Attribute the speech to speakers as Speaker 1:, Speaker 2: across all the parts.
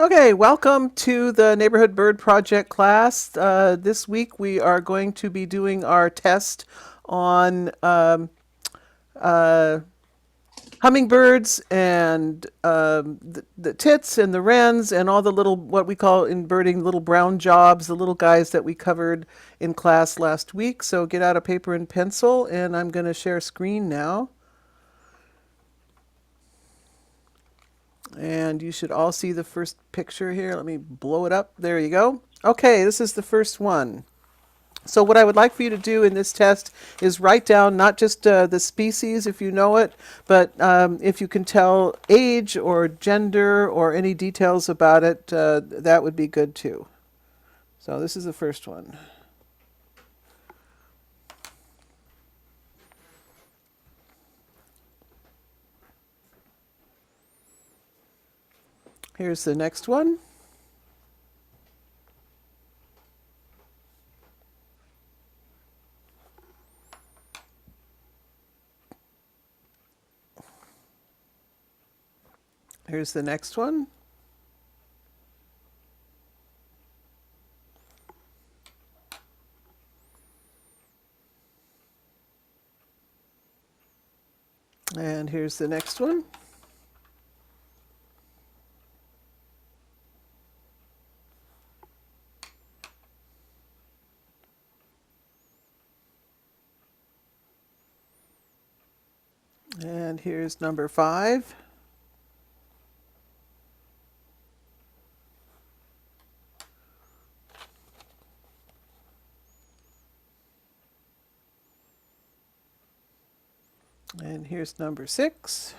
Speaker 1: Okay, welcome to the Neighborhood Bird Project class. This week we are going to be doing our test on uh, hummingbirds and the tits and the wrens and all the little, what we call in birding, little brown jobs, the little guys that we covered in class last week. So get out a paper and pencil, and I'm going to share screen now. And you should all see the first picture here. Let me blow it up. There you go. Okay, this is the first one. So what I would like for you to do in this test is write down not just the species if you know it, but if you can tell age or gender or any details about it, that would be good too. So this is the first one. Here's the next one. Here's the next one. And here's the next one. And here's number 5. And here's number 6.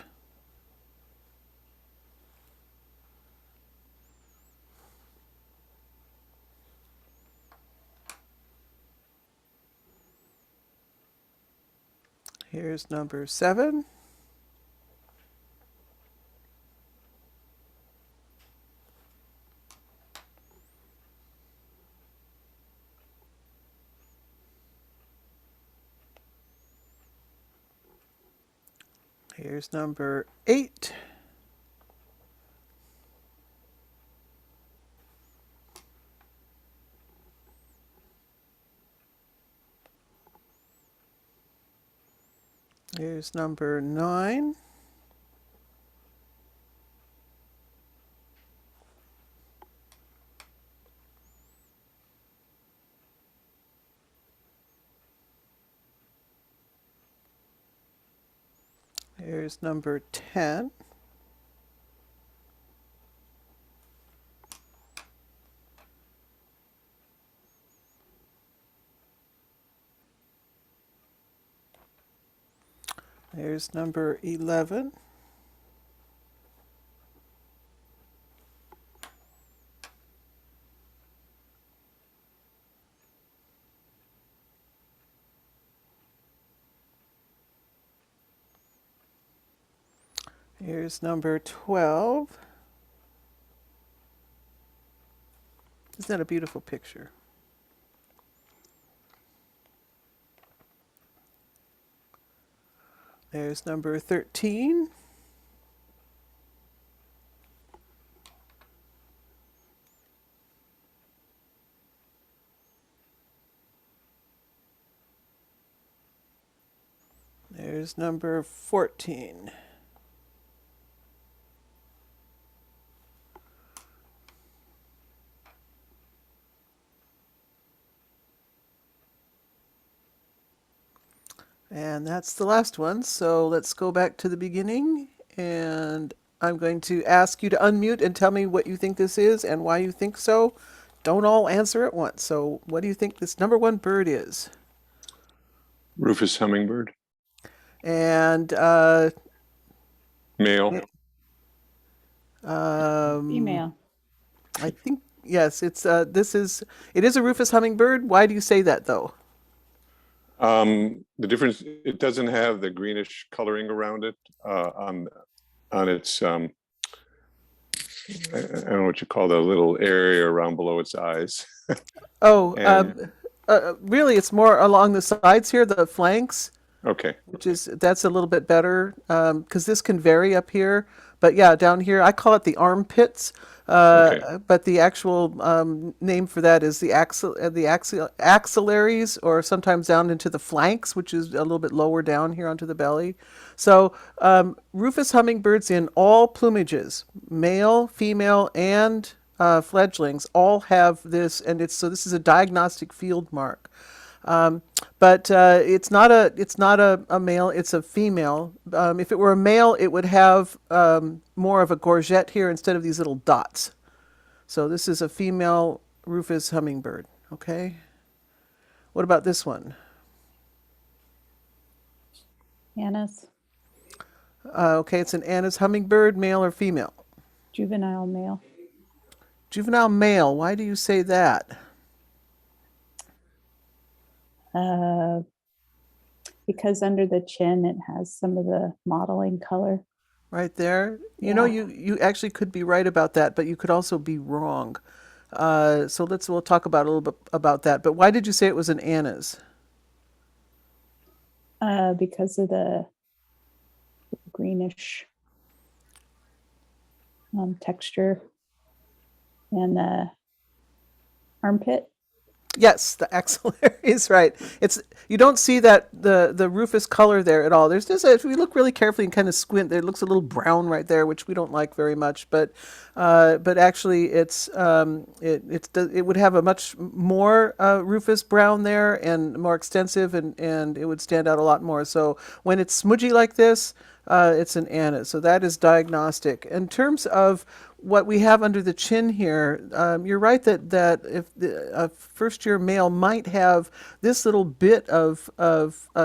Speaker 1: Here's number 7. Here's number 8. Here's number 9. Here's number 10. There's number 11. Here's number 12. Isn't that a beautiful picture? There's number 13. There's number 14. And that's the last one. So let's go back to the beginning, and I'm going to ask you to unmute and tell me what you think this is and why you think so. Don't all answer at once. So what do you think this number 1 bird is?
Speaker 2: Rufous hummingbird.
Speaker 1: And
Speaker 2: Male.
Speaker 3: Female.
Speaker 1: I think yes, it is a Rufous hummingbird. Why do you say that though?
Speaker 2: The difference, it doesn't have the greenish coloring around it on its I don't know what you call the little area around below its eyes.
Speaker 1: Oh,
Speaker 2: And
Speaker 1: really, it's more along the sides here, the flanks,
Speaker 2: okay,
Speaker 1: that's a little bit better because this can vary up here. But yeah, down here I call it the armpits.
Speaker 2: Okay.
Speaker 1: But the actual name for that is the axillaries, or sometimes down into the flanks, which is a little bit lower down here onto the belly. So rufous hummingbirds in all plumages, male, female, and fledglings, all have this, and this is a diagnostic field mark. Um, but it's not a male, it's a female. If it were a male, it would have more of a gorget here instead of these little dots. So this is a female rufous hummingbird. Okay. What about this one?
Speaker 3: Anna's
Speaker 1: Okay, it's an Anna's hummingbird, male or female?
Speaker 3: juvenile male.
Speaker 1: Juvenile male. Why do you say that?
Speaker 3: Uh, because under the chin it has some of the modeling color.
Speaker 1: Right there. You know,
Speaker 3: Yeah.
Speaker 1: you actually could be right about that, but you could also be wrong. So we'll talk about a little bit about that. But why did you say it was an Anna's?
Speaker 3: Because of the greenish texture and the armpit.
Speaker 1: Yes, the axillaries, right. It's you don't see that the rufous color there at all. There's just if we look really carefully and kind of squint, there looks a little brown right there, which we don't like very much. But actually, it would have a much more rufous brown there and more extensive, and it would stand out a lot more. So when it's smudgy like this, it's an Anna. So that is diagnostic. In terms of what we have under the chin here, you're right that if a first-year male might have this little bit of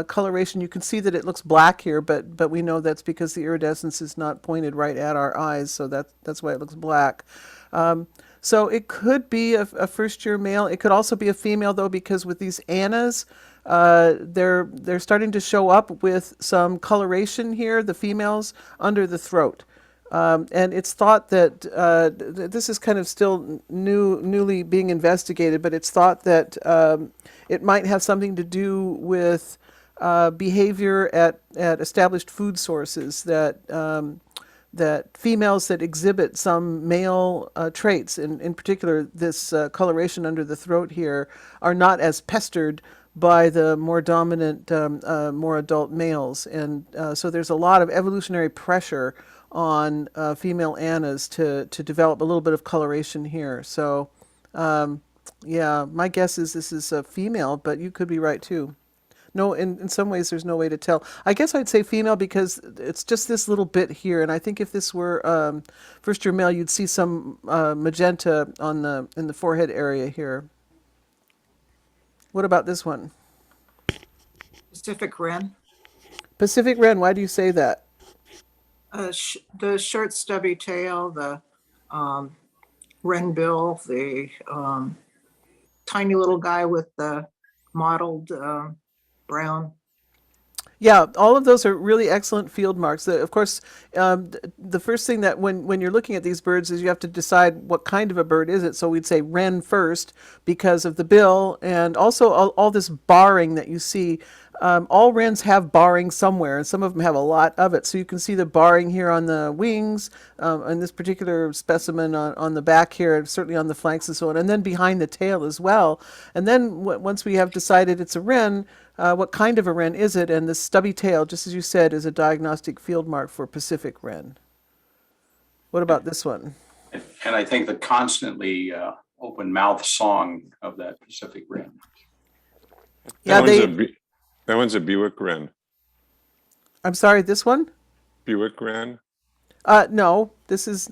Speaker 1: coloration. You can see that it looks black here, but we know that's because the iridescence is not pointed right at our eyes, so that's why it looks black. So it could be a first-year male. It could also be a female, though, because with these Annas, they're starting to show up with some coloration here, the females, under the throat. And it's thought that this is kind of still newly being investigated, but it's thought that it might have something to do with behavior at established food sources, that females that exhibit some male traits, in particular this coloration under the throat here, are not as pestered by the more dominant, more adult males. And so there's a lot of evolutionary pressure on female Annas to develop a little bit of coloration here. So yeah, my guess is this is a female, but you could be right too. No, in some ways there's no way to tell. I guess I'd say female because it's just this little bit here, and I think if this were first year male, you'd see some magenta in the forehead area here. What about this one?
Speaker 4: Pacific Wren.
Speaker 1: Pacific Wren, why do you say that?
Speaker 4: The short stubby tail, the wren bill, the tiny little guy with the mottled brown.
Speaker 1: Yeah, all of those are really excellent field marks. Of course, the first thing that when you're looking at these birds is you have to decide what kind of a bird is it. So we'd say wren first because of the bill, and also all this barring that you see. All wrens have barring somewhere, and some of them have a lot of it. So you can see the barring here on the wings, and this particular specimen on the back here, and certainly on the flanks and so on, and then behind the tail as well. And then once we have decided it's a wren, what kind of a wren is it? And the stubby tail, just as you said, is a diagnostic field mark for Pacific wren. What about this one?
Speaker 5: And I think the constantly open mouth song of that Pacific wren.
Speaker 1: Yeah,
Speaker 2: That one's a Buick Wren.
Speaker 1: I'm sorry, this one?
Speaker 2: Buick Wren.
Speaker 1: No, this is,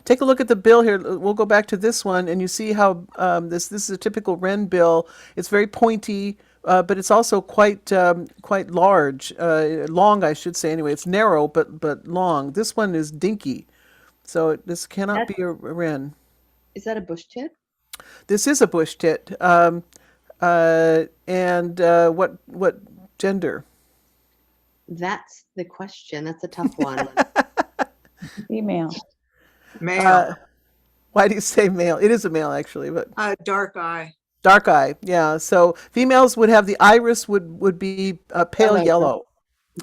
Speaker 1: take a look at the bill here. We'll go back to this one, and you see how this is a typical wren bill. It's very pointy, but it's also quite large, long, I should say. Anyway, it's narrow but long. This one is dinky, so this cannot be a wren.
Speaker 6: Is that a bush tit?
Speaker 1: This is a bush tit, and what gender?
Speaker 6: That's the question. That's a tough one.
Speaker 3: Female.
Speaker 4: Male.
Speaker 1: Why do you say male? It is a male, actually, but
Speaker 4: Dark eye.
Speaker 1: dark eye. Yeah. So females would have the iris would be pale yellow.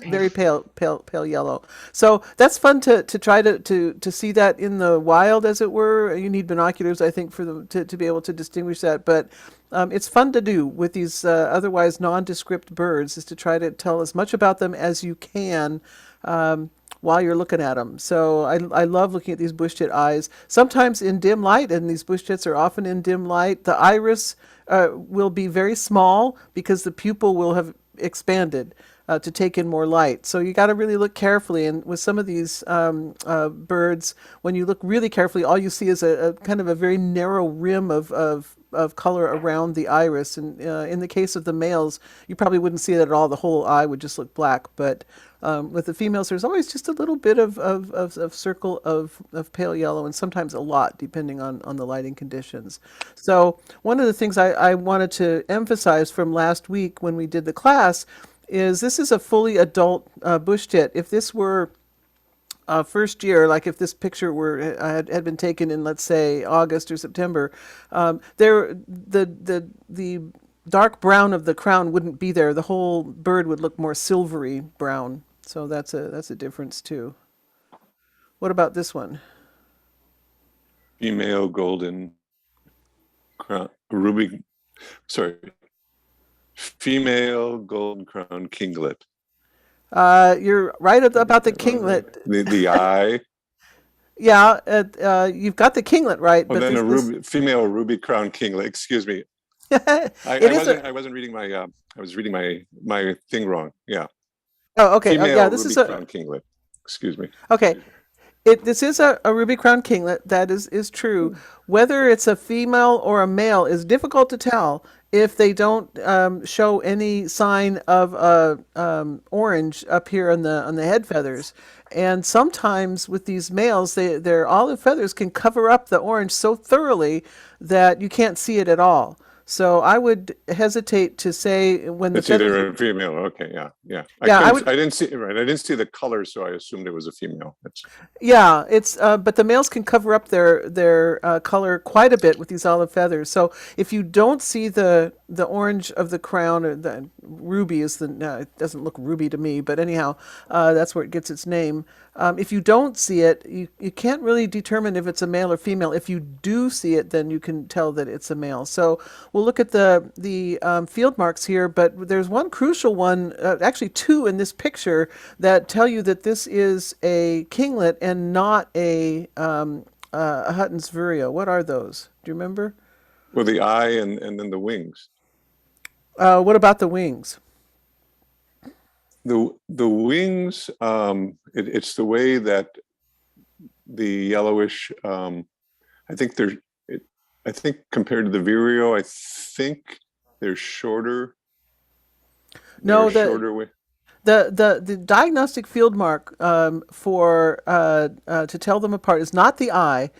Speaker 6: Okay.
Speaker 1: very pale yellow. So that's fun to try to see that in the wild, as it were. You need binoculars, I think, for them to be able to distinguish that. But it's fun to do with these otherwise nondescript birds, is to try to tell as much about them as you can while you're looking at them. So I love looking at these bush tit eyes, sometimes in dim light, and these bush tits are often in dim light. The iris will be very small because the pupil will have expanded to take in more light. So you got to really look carefully. And with some of these birds, when you look really carefully, all you see is a kind of a very narrow rim of color around the iris. And in the case of the males, you probably wouldn't see it at all. The whole eye would just look black. But with the females, there's always just a little bit of circle of pale yellow, and sometimes a lot, depending on the lighting conditions. So one of the things I wanted to emphasize from last week when we did the class is this is a fully adult bush tit. If this were first year, like if this picture had been taken in, let's say, August or September, the dark brown of the crown wouldn't be there. The whole bird would look more silvery brown. So that's a difference too. What about this one?
Speaker 2: Female golden crown, ruby, sorry, female golden crown kinglet.
Speaker 1: You're right about the kinglet.
Speaker 2: The eye.
Speaker 1: Yeah, you've got the kinglet right.
Speaker 2: Oh,
Speaker 1: but
Speaker 2: then female ruby crown kinglet. Excuse me. I wasn't reading my. I was reading my thing wrong. Yeah.
Speaker 1: Oh, okay.
Speaker 2: Female
Speaker 1: Yeah, this
Speaker 2: ruby
Speaker 1: is a
Speaker 2: crown kinglet. Excuse me.
Speaker 1: okay. This is a ruby crown kinglet. That is true. Whether it's a female or a male is difficult to tell if they don't show any sign of orange up here on the head feathers. And sometimes with these males, their olive feathers can cover up the orange so thoroughly that you can't see it at all. So I would hesitate to say when
Speaker 2: It's either a female. Okay, yeah.
Speaker 1: Yeah,
Speaker 2: I didn't see right. I didn't see the color, so I assumed it was a female.
Speaker 1: Yeah, it's but the males can cover up their color quite a bit with these olive feathers. So if you don't see the orange of the crown, or the ruby is it doesn't look ruby to me, but anyhow, that's where it gets its name. If you don't see it, you can't really determine if it's a male or female. If you do see it, then you can tell that it's a male. So we'll look at the field marks here, but there's one crucial one, actually two in this picture, that tell you that this is a kinglet and not a Hutton's vireo. What are those? Do you remember?
Speaker 2: Well, the eye and then the wings.
Speaker 1: What about the wings?
Speaker 2: The wings, it's the way that the yellowish. I think I think compared to the vireo, I think they're shorter.
Speaker 1: No,
Speaker 2: shorter way.
Speaker 1: The diagnostic field mark for to tell them apart is not the eye.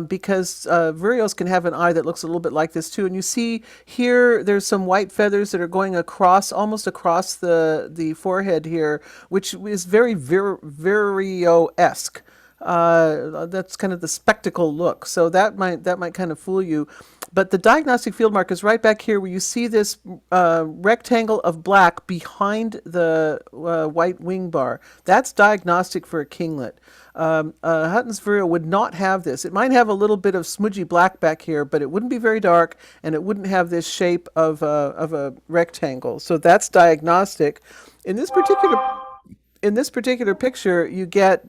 Speaker 1: Because vireos can have an eye that looks a little bit like this too. And you see here, there's some white feathers that are going almost across the forehead here, which is very vireo-esque. That's kind of the spectacle look. So that might kind of fool you. But the diagnostic field mark is right back here where you see this rectangle of black behind the white wing bar. That's diagnostic for a kinglet. Hutton's vireo would not have this. It might have a little bit of smudgy black back here, but it wouldn't be very dark, and it wouldn't have this shape of a rectangle. So that's diagnostic. In this particular picture, you get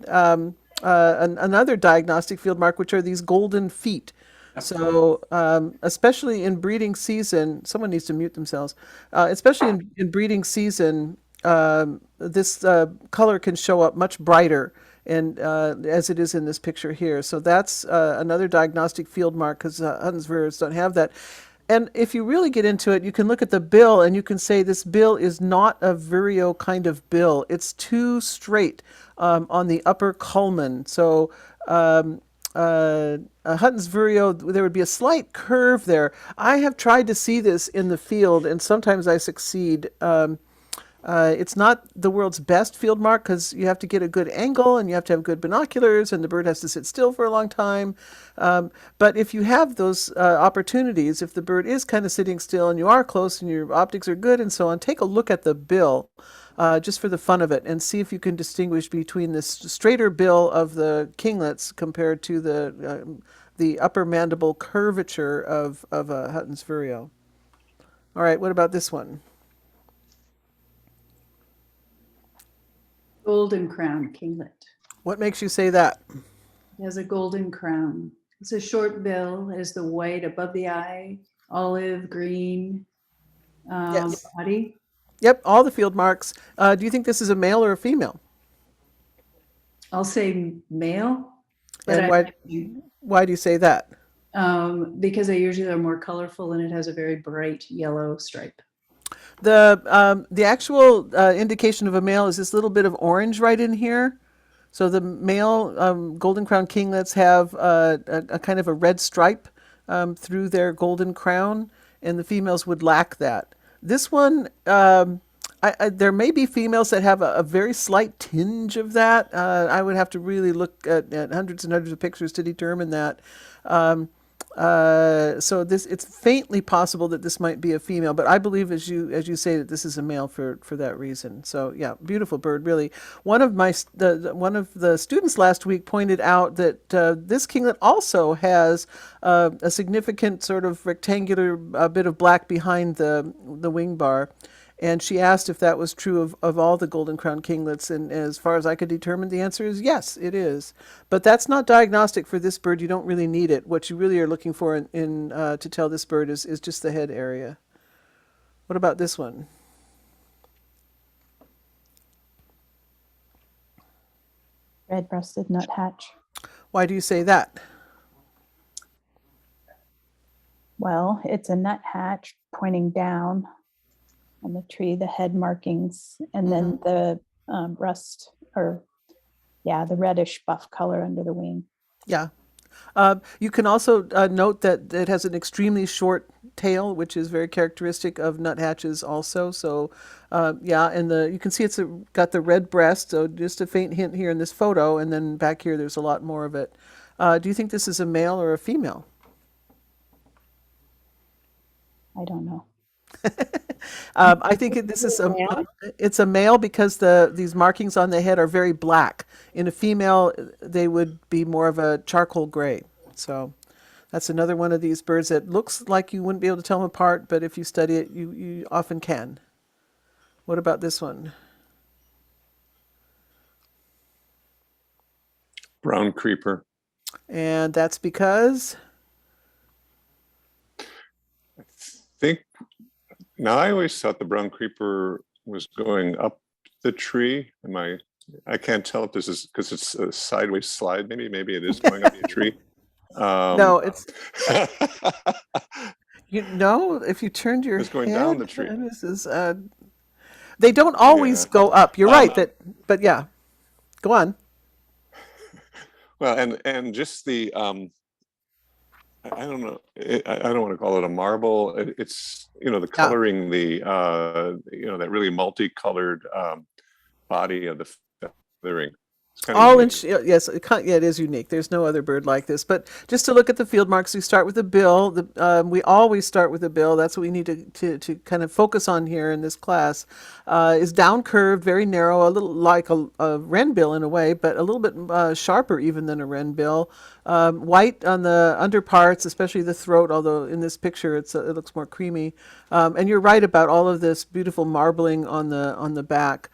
Speaker 1: another diagnostic field mark, which are these golden feet. So, especially in breeding season, someone needs to mute themselves. Especially in breeding season, this color can show up much brighter, and as it is in this picture here. So that's another diagnostic field mark, because Hutton's vireos don't have that. And if you really get into it, you can look at the bill and you can say this bill is not a vireo kind of bill. It's too straight on the upper culmen. So Hutton's vireo, there would be a slight curve there. I have tried to see this in the field, and sometimes I succeed. It's not the world's best field mark because you have to get a good angle and you have to have good binoculars and the bird has to sit still for a long time. But if you have those opportunities, if the bird is kind of sitting still and you are close and your optics are good and so on, take a look at the bill. just for the fun of it, and see if you can distinguish between this straighter bill of the kinglets compared to the upper mandible curvature of a Hutton's vireo. All right, what about this one?
Speaker 7: Golden crown kinglet.
Speaker 1: What makes you say that?
Speaker 7: It has a golden crown. It's a short bill. It has the white above the eye, olive green
Speaker 1: Yes.
Speaker 7: body.
Speaker 1: Yep, all the field marks. Do you think this is a male or a female?
Speaker 7: I'll say male, but
Speaker 1: And why do you say that?
Speaker 7: because they usually are more colorful and it has a very bright yellow stripe.
Speaker 1: The actual indication of a male is this little bit of orange right in here. So the male golden crown kinglets have a kind of a red stripe through their golden crown, and the females would lack that. This one, there may be females that have a very slight tinge of that. I would have to really look at hundreds and hundreds of pictures to determine that. So it's faintly possible that this might be a female, but I believe, as you say, that this is a male for that reason. So yeah, beautiful bird, really. One of the students last week pointed out that this kinglet also has a significant sort of rectangular bit of black behind the wing bar. And she asked if that was true of all the golden crown kinglets, and as far as I could determine, the answer is yes, it is. But that's not diagnostic for this bird. You don't really need it. What you really are looking for to tell this bird is just the head area. What about this one?
Speaker 3: Red-breasted nuthatch.
Speaker 1: Why do you say that?
Speaker 3: Well, it's a nuthatch pointing down on the tree, the head markings, and then the the reddish buff color under the wing.
Speaker 1: Yeah. You can also note that it has an extremely short tail, which is very characteristic of nuthatches also. So, and you can see it's got the red breast, so just a faint hint here in this photo, and then back here there's a lot more of it. Do you think this is a male or a female?
Speaker 3: I don't know.
Speaker 1: I think it's a male because these markings on the head are very black. In a female, they would be more of a charcoal gray. So that's another one of these birds that looks like you wouldn't be able to tell them apart, but if you study it, you often can. What about this one?
Speaker 2: Brown creeper.
Speaker 1: And that's because?
Speaker 2: I think, now I always thought the brown creeper was going up the tree. I can't tell if this is because it's a sideways slide. Maybe it is going up the tree.
Speaker 1: No, it's if you turned your
Speaker 2: It's going
Speaker 1: head,
Speaker 2: down the tree.
Speaker 1: This is they don't always go up. You're right but yeah, go on.
Speaker 2: Well, and just the I don't know. I don't want to call it a marble. It's the coloring, that really multicolored body of the feathering.
Speaker 1: Yes, it is unique. There's no other bird like this. But just to look at the field marks, we start with the bill. We always start with the bill. That's what we need to kind of focus on here in this class. Is down curved, very narrow, a little like a wren bill in a way, but a little bit sharper even than a wren bill. White on the under parts, especially the throat, although in this picture it looks more creamy. And you're right about all of this beautiful marbling on the back.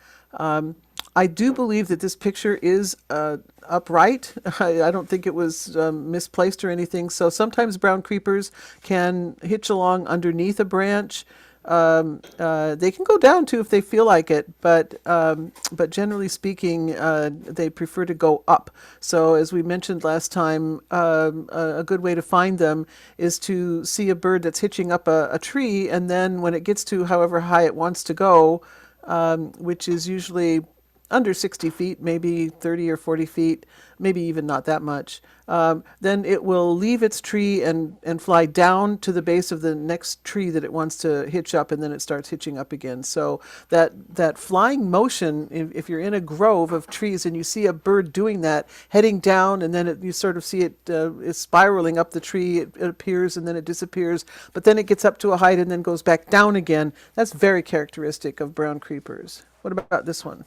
Speaker 1: I do believe that this picture is upright. I don't think it was misplaced or anything. So sometimes brown creepers can hitch along underneath a branch. They can go down too if they feel like it, but generally speaking, they prefer to go up. So as we mentioned last time, a good way to find them is to see a bird that's hitching up a tree, and then when it gets to however high it wants to go, which is usually under 60 feet, maybe 30 or 40 feet, maybe even not that much, then it will leave its tree and fly down to the base of the next tree that it wants to hitch up, and then it starts hitching up again. So that flying motion, if you're in a grove of trees and you see a bird doing that, heading down, and then you sort of see it is spiraling up the tree, it appears and then it disappears, but then it gets up to a height and then goes back down again. That's very characteristic of brown creepers. What about this one?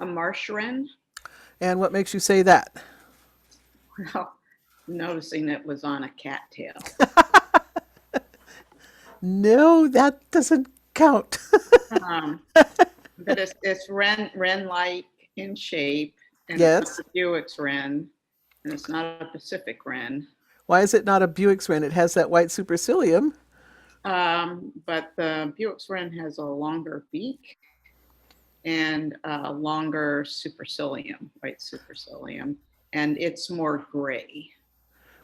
Speaker 8: A marsh wren.
Speaker 1: And what makes you say that?
Speaker 8: Well, noticing it was on a cattail.
Speaker 1: No, that doesn't count.
Speaker 8: But it's wren-like in shape, and
Speaker 1: Yes.
Speaker 8: it's not a Buick's wren, and it's not a Pacific wren.
Speaker 1: Why is it not a Buick's wren? It has that white supercilium.
Speaker 8: But the Buick's wren has a longer beak and a longer supercilium, white supercilium, and it's more gray.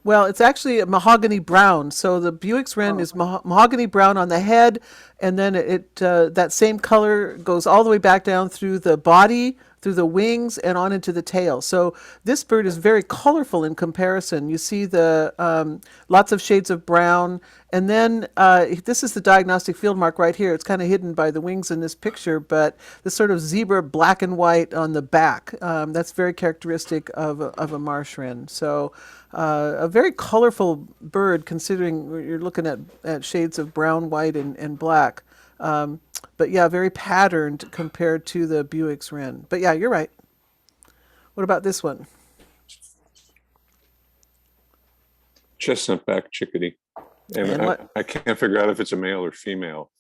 Speaker 1: Well, it's actually a mahogany brown. So the Buick's wren is mahogany brown on the head, and then that same color goes all the way back down through the body, through the wings, and on into the tail. So this bird is very colorful in comparison. You see the lots of shades of brown, and then this is the diagnostic field mark right here. It's kind of hidden by the wings in this picture, but this sort of zebra black and white on the back, that's very characteristic of a marsh wren. So a very colorful bird, considering you're looking at shades of brown, white, and black. But yeah, very patterned compared to the Buick's wren. But yeah, you're right. What about this one?
Speaker 2: Chestnut-backed chickadee. And
Speaker 1: what?
Speaker 2: I can't figure out if it's a male or female.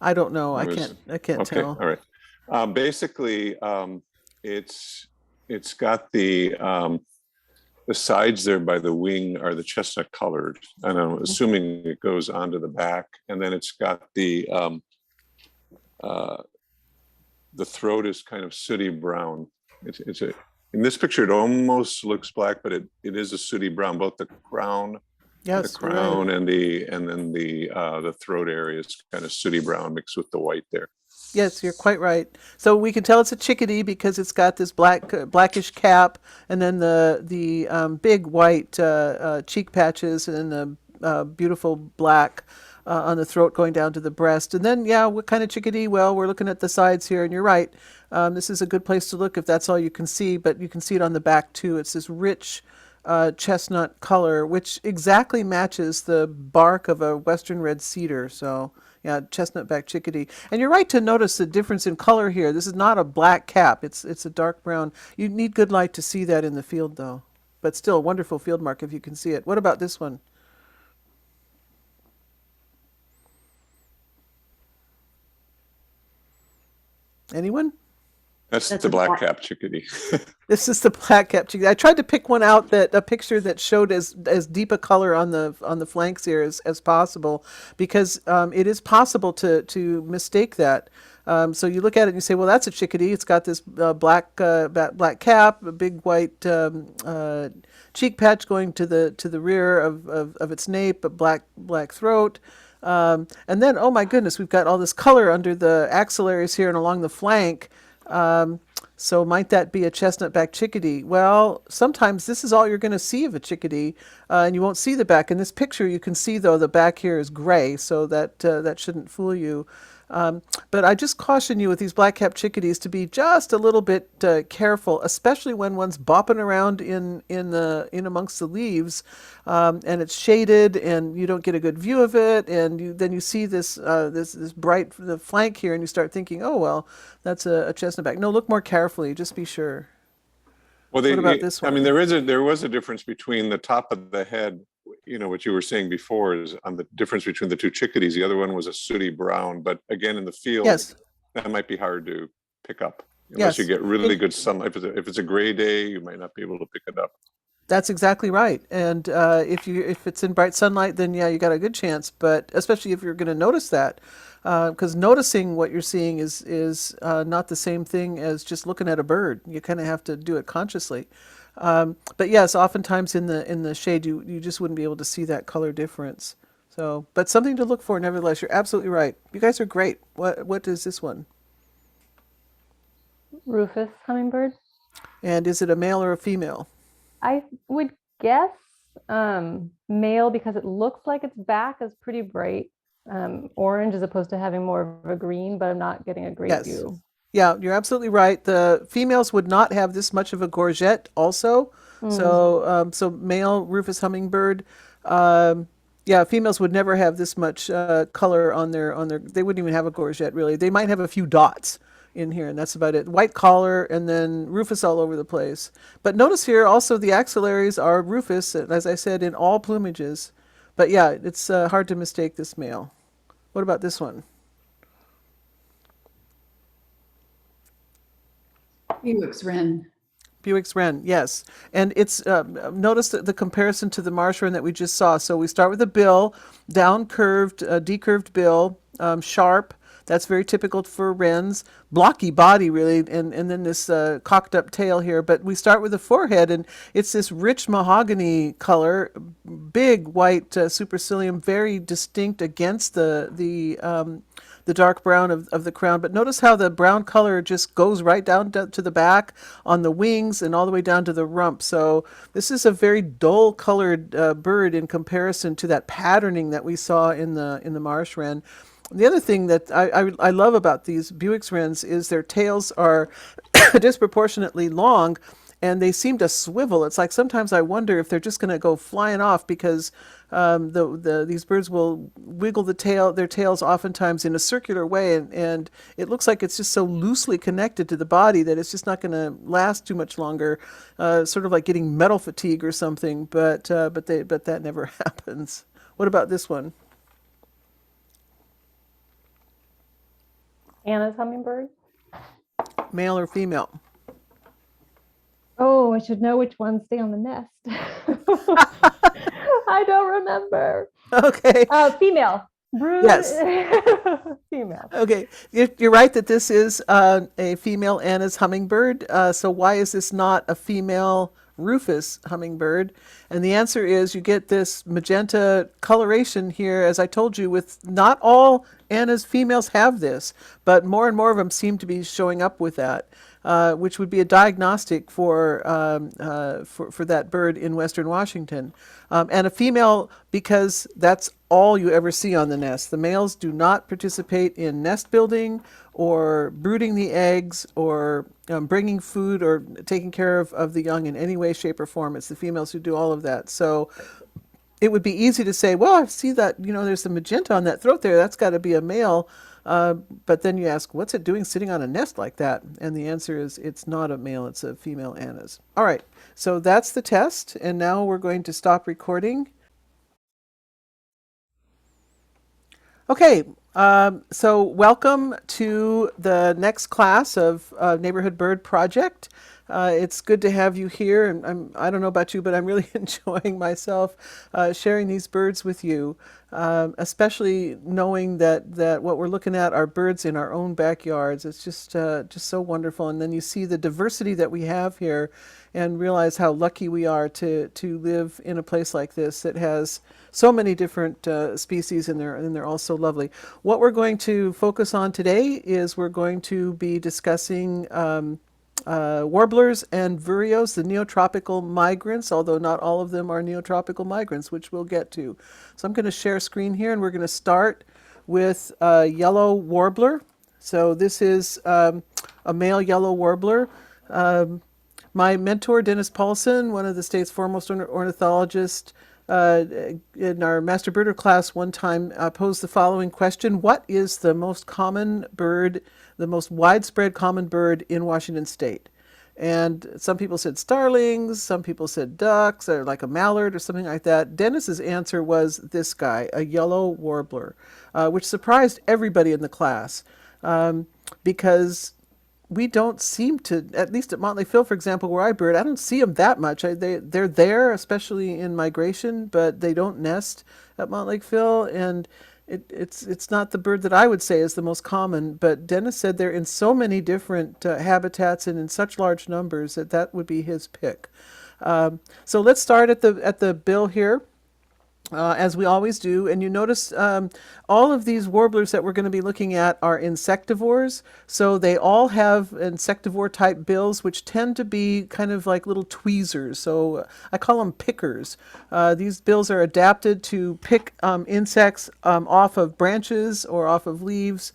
Speaker 1: I don't know. I
Speaker 2: It was-
Speaker 1: can't
Speaker 2: Okay,
Speaker 1: tell.
Speaker 2: all right. Basically, it's got the sides there by the wing are the chestnut colored, and I'm assuming it goes onto the back, and then it's got the throat is kind of sooty brown. In this picture it almost looks black, but it is a sooty brown. Both the crown,
Speaker 1: Yes,
Speaker 2: the
Speaker 1: you're right.
Speaker 2: crown, and then the throat area is kind of sooty brown mixed with the white there.
Speaker 1: Yes, you're quite right. So we can tell it's a chickadee because it's got this blackish cap, and then the big white cheek patches, and then the beautiful black on the throat going down to the breast. And then, yeah, what kind of chickadee? Well, we're looking at the sides here, and you're right. This is a good place to look if that's all you can see, but you can see it on the back too. It's this rich chestnut color, which exactly matches the bark of a western red cedar. So yeah, chestnut-backed chickadee. And you're right to notice the difference in color here. This is not a black cap. It's a dark brown. You need good light to see that in the field, though. But still, wonderful field mark if you can see it. What about this one? Anyone?
Speaker 2: That's
Speaker 6: That's
Speaker 2: the
Speaker 6: a black-
Speaker 2: black-capped chickadee.
Speaker 1: This is the black cap chickadee. I tried to pick one out a picture that showed as deep a color on the flanks here as possible, because it is possible to mistake that. So you look at it and you say, well, that's a chickadee. It's got this black cap, a big white cheek patch going to the rear of its nape, a black throat. And then, oh my goodness, we've got all this color under the axillaries here and along the flank. So might that be a chestnut-backed chickadee? Well, sometimes this is all you're going to see of a chickadee, and you won't see the back. In this picture, you can see, though, the back here is gray, so that shouldn't fool you. But I just caution you with these black-capped chickadees to be just a little bit careful, especially when one's bopping around in amongst the leaves, and it's shaded, and you don't get a good view of it, and then you see this bright the flank here, and you start thinking, oh well, that's a chestnutback. No, look more carefully. Just be sure.
Speaker 2: Well,
Speaker 1: What about this
Speaker 2: I
Speaker 1: one?
Speaker 2: mean, there was a difference between the top of the head. You know, what you were saying before is on the difference between the two chickadees. The other one was a sooty brown, but again, in the field,
Speaker 1: Yes.
Speaker 2: that might be hard to pick up unless you
Speaker 1: Yes.
Speaker 2: get really good sunlight. If it's a gray day, you might not be able to pick it up.
Speaker 1: That's exactly right. And if it's in bright sunlight, then yeah, you got a good chance. But especially if you're going to notice that, because noticing what you're seeing is not the same thing as just looking at a bird. You kind of have to do it consciously. But yes, oftentimes in the shade, you just wouldn't be able to see that color difference. So, but something to look for nevertheless. You're absolutely right. You guys are great. What is this one?
Speaker 9: Rufus hummingbird.
Speaker 1: And is it a male or a female?
Speaker 9: I would guess male because it looks like its back is pretty bright orange as opposed to having more of a green, but I'm not getting a great
Speaker 1: Yes.
Speaker 9: view.
Speaker 1: Yeah, you're absolutely right. The females would not have this much of a gorget also. So, so male Rufus hummingbird, yeah, females would never have this much color on their. They wouldn't even have a gorget really. They might have a few dots in here, and that's about it. White collar, and then Rufus all over the place. But notice here also the axillaries are Rufus, as I said, in all plumages. But yeah, it's hard to mistake this male. What about this one?
Speaker 7: Buick's wren.
Speaker 1: Buick's wren, yes. And it's, notice the comparison to the marsh wren that we just saw. So we start with the bill, down curved, decurved bill, sharp. That's very typical for wrens. Blocky body, really, and then this cocked up tail here. But we start with the forehead, and it's this rich mahogany color, big white supercilium, very distinct against the dark brown of the crown. But notice how the brown color just goes right down to the back on the wings and all the way down to the rump. So this is a very dull colored bird in comparison to that patterning that we saw in the marsh wren. The other thing that I love about these Buick's wrens is their tails are disproportionately long, and they seem to swivel. It's like sometimes I wonder if they're just going to go flying off because these birds will wiggle their tails oftentimes in a circular way, and it looks like it's just so loosely connected to the body that it's just not going to last too much longer. Sort of like getting metal fatigue or something, but that never happens. What about this one?
Speaker 9: Anna's hummingbird.
Speaker 1: Male or female?
Speaker 9: Oh, I should know which ones stay on the nest. I don't remember.
Speaker 1: Okay.
Speaker 9: Female. Brood.
Speaker 1: Yes.
Speaker 9: Female.
Speaker 1: Okay. You're right that this is a female Anna's hummingbird. So why is this not a female Rufus hummingbird? And the answer is you get this magenta coloration here, as I told you, with not all Anna's females have this, but more and more of them seem to be showing up with that, which would be a diagnostic for that bird in Western Washington. And a female, because that's all you ever see on the nest. The males do not participate in nest building or brooding the eggs or bringing food or taking care of the young in any way, shape, or form. It's the females who do all of that. So it would be easy to say, well, I see that, there's some magenta on that throat there. That's got to be a male. But then you ask, what's it doing sitting on a nest like that? And the answer is it's not a male, it's a female Anna's. All right, so that's the test. And now we're going to stop recording. Okay, so welcome to the next class of Neighborhood Bird Project. It's good to have you here, and I don't know about you, but I'm really enjoying myself sharing these birds with you, especially knowing that what we're looking at are birds in our own backyards. It's just so wonderful. And then you see the diversity that we have here and realize how lucky we are to live in a place like this that has so many different species, and they're all so lovely. What we're going to focus on today is we're going to be discussing warblers and vireos, the neotropical migrants, although not all of them are neotropical migrants, which we'll get to. So I'm going to share screen here, and we're going to start with yellow warbler. So this is a male yellow warbler. My mentor, Dennis Paulson, one of the state's foremost ornithologists, in our Master Birder class one time posed the following question: what is the most common bird, the most widespread common bird in Washington State? And some people said starlings, some people said ducks, or like a mallard or something like that. Dennis's answer was this guy, a yellow warbler, which surprised everybody in the class because we don't seem to, at least at Motley Field, for example, where I bird, I don't see them that much. They're there, especially in migration, but they don't nest at Motley Field, and it's not the bird that I would say is the most common. But Dennis said they're in so many different habitats and in such large numbers that would be his pick. So let's start at the bill here. as we always do. And you notice all of these warblers that we're going to be looking at are insectivores. So they all have insectivore type bills, which tend to be kind of like little tweezers. So I call them pickers. These bills are adapted to pick insects off of branches or off of leaves.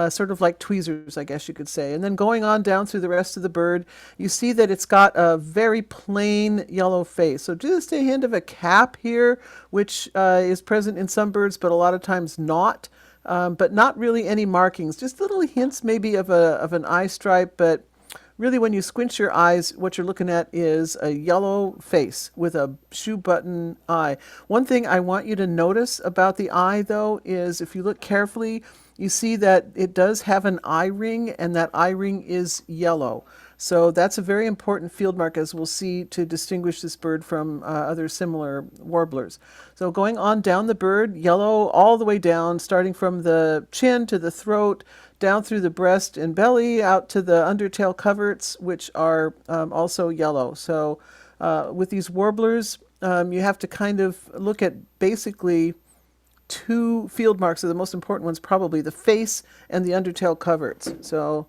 Speaker 1: Sort of like tweezers, I guess you could say. And then going on down through the rest of the bird, you see that it's got a very plain yellow face. So just a hint of a cap here, which is present in some birds, but a lot of times not. But not really any markings. Just little hints maybe of an eye stripe, but really when you squint your eyes, what you're looking at is a yellow face with a shoe button eye. One thing I want you to notice about the eye, though, is if you look carefully, you see that it does have an eye ring, and that eye ring is yellow. So that's a very important field mark, as we'll see, to distinguish this bird from other similar warblers. So going on down the bird, yellow all the way down, starting from the chin to the throat, down through the breast and belly, out to the undertail coverts, which are also yellow. So with these warblers, you have to kind of look at basically two field marks. Are the most important ones, probably the face and the undertail coverts. So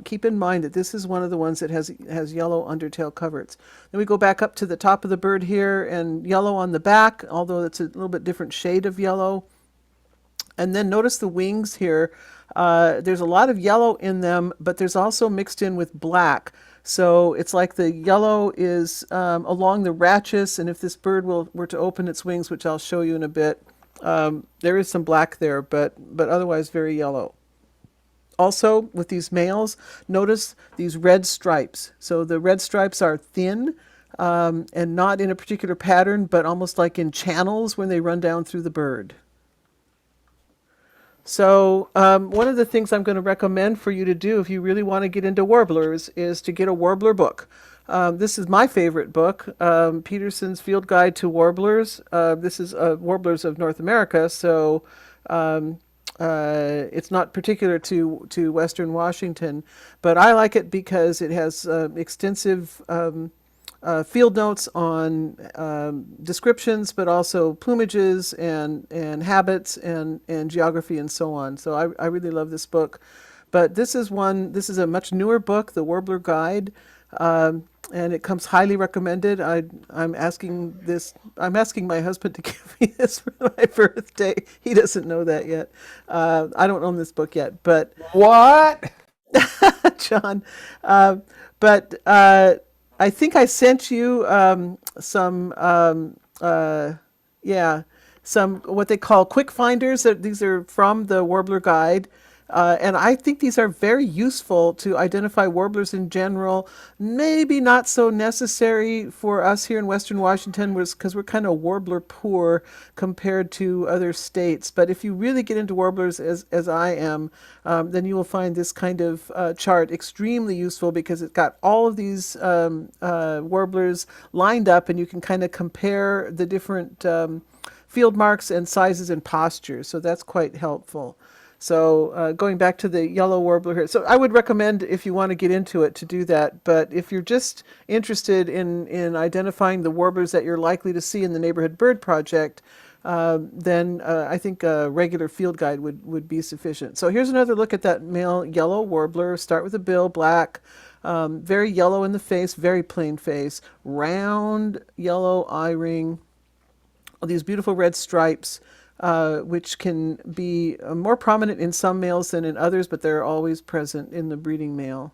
Speaker 1: keep in mind that this is one of the ones that has yellow undertail coverts. Then we go back up to the top of the bird here, and yellow on the back, although it's a little bit different shade of yellow. And then notice the wings here. There's a lot of yellow in them, but there's also mixed in with black. So it's like the yellow is along the rachis, and if this bird were to open its wings, which I'll show you in a bit, there is some black there, but otherwise very yellow. Also, with these males, notice these red stripes. So the red stripes are thin and not in a particular pattern, but almost like in channels when they run down through the bird. So one of the things I'm going to recommend for you to do if you really want to get into warblers is to get a warbler book. This is my favorite book, Peterson's Field Guide to Warblers. This is Warblers of North America, so it's not particular to Western Washington, but I like it because it has extensive field notes on descriptions, but also plumages and habits and geography and so on. So I really love this book. But this is a much newer book, The Warbler Guide, and it comes highly recommended. I'm asking my husband to give me this for my birthday. He doesn't know that yet. I don't own this book yet, but
Speaker 10: What?
Speaker 1: John, but I think I sent you some what they call quick finders. These are from the Warbler Guide. And I think these are very useful to identify warblers in general. Maybe not so necessary for us here in Western Washington because we're kind of warbler poor compared to other states. But if you really get into warblers as I am, then you will find this kind of chart extremely useful because it's got all of these warblers lined up, and you can kind of compare the different field marks and sizes and postures. So that's quite helpful. So going back to the yellow warbler here, so I would recommend, if you want to get into it, to do that. But if you're just interested in identifying the warblers that you're likely to see in the Neighborhood Bird Project, then I think a regular field guide would be sufficient. So here's another look at that male yellow warbler. Start with the bill, black, very yellow in the face, very plain face, round yellow eye ring, all these beautiful red stripes, which can be more prominent in some males than in others, but they're always present in the breeding male.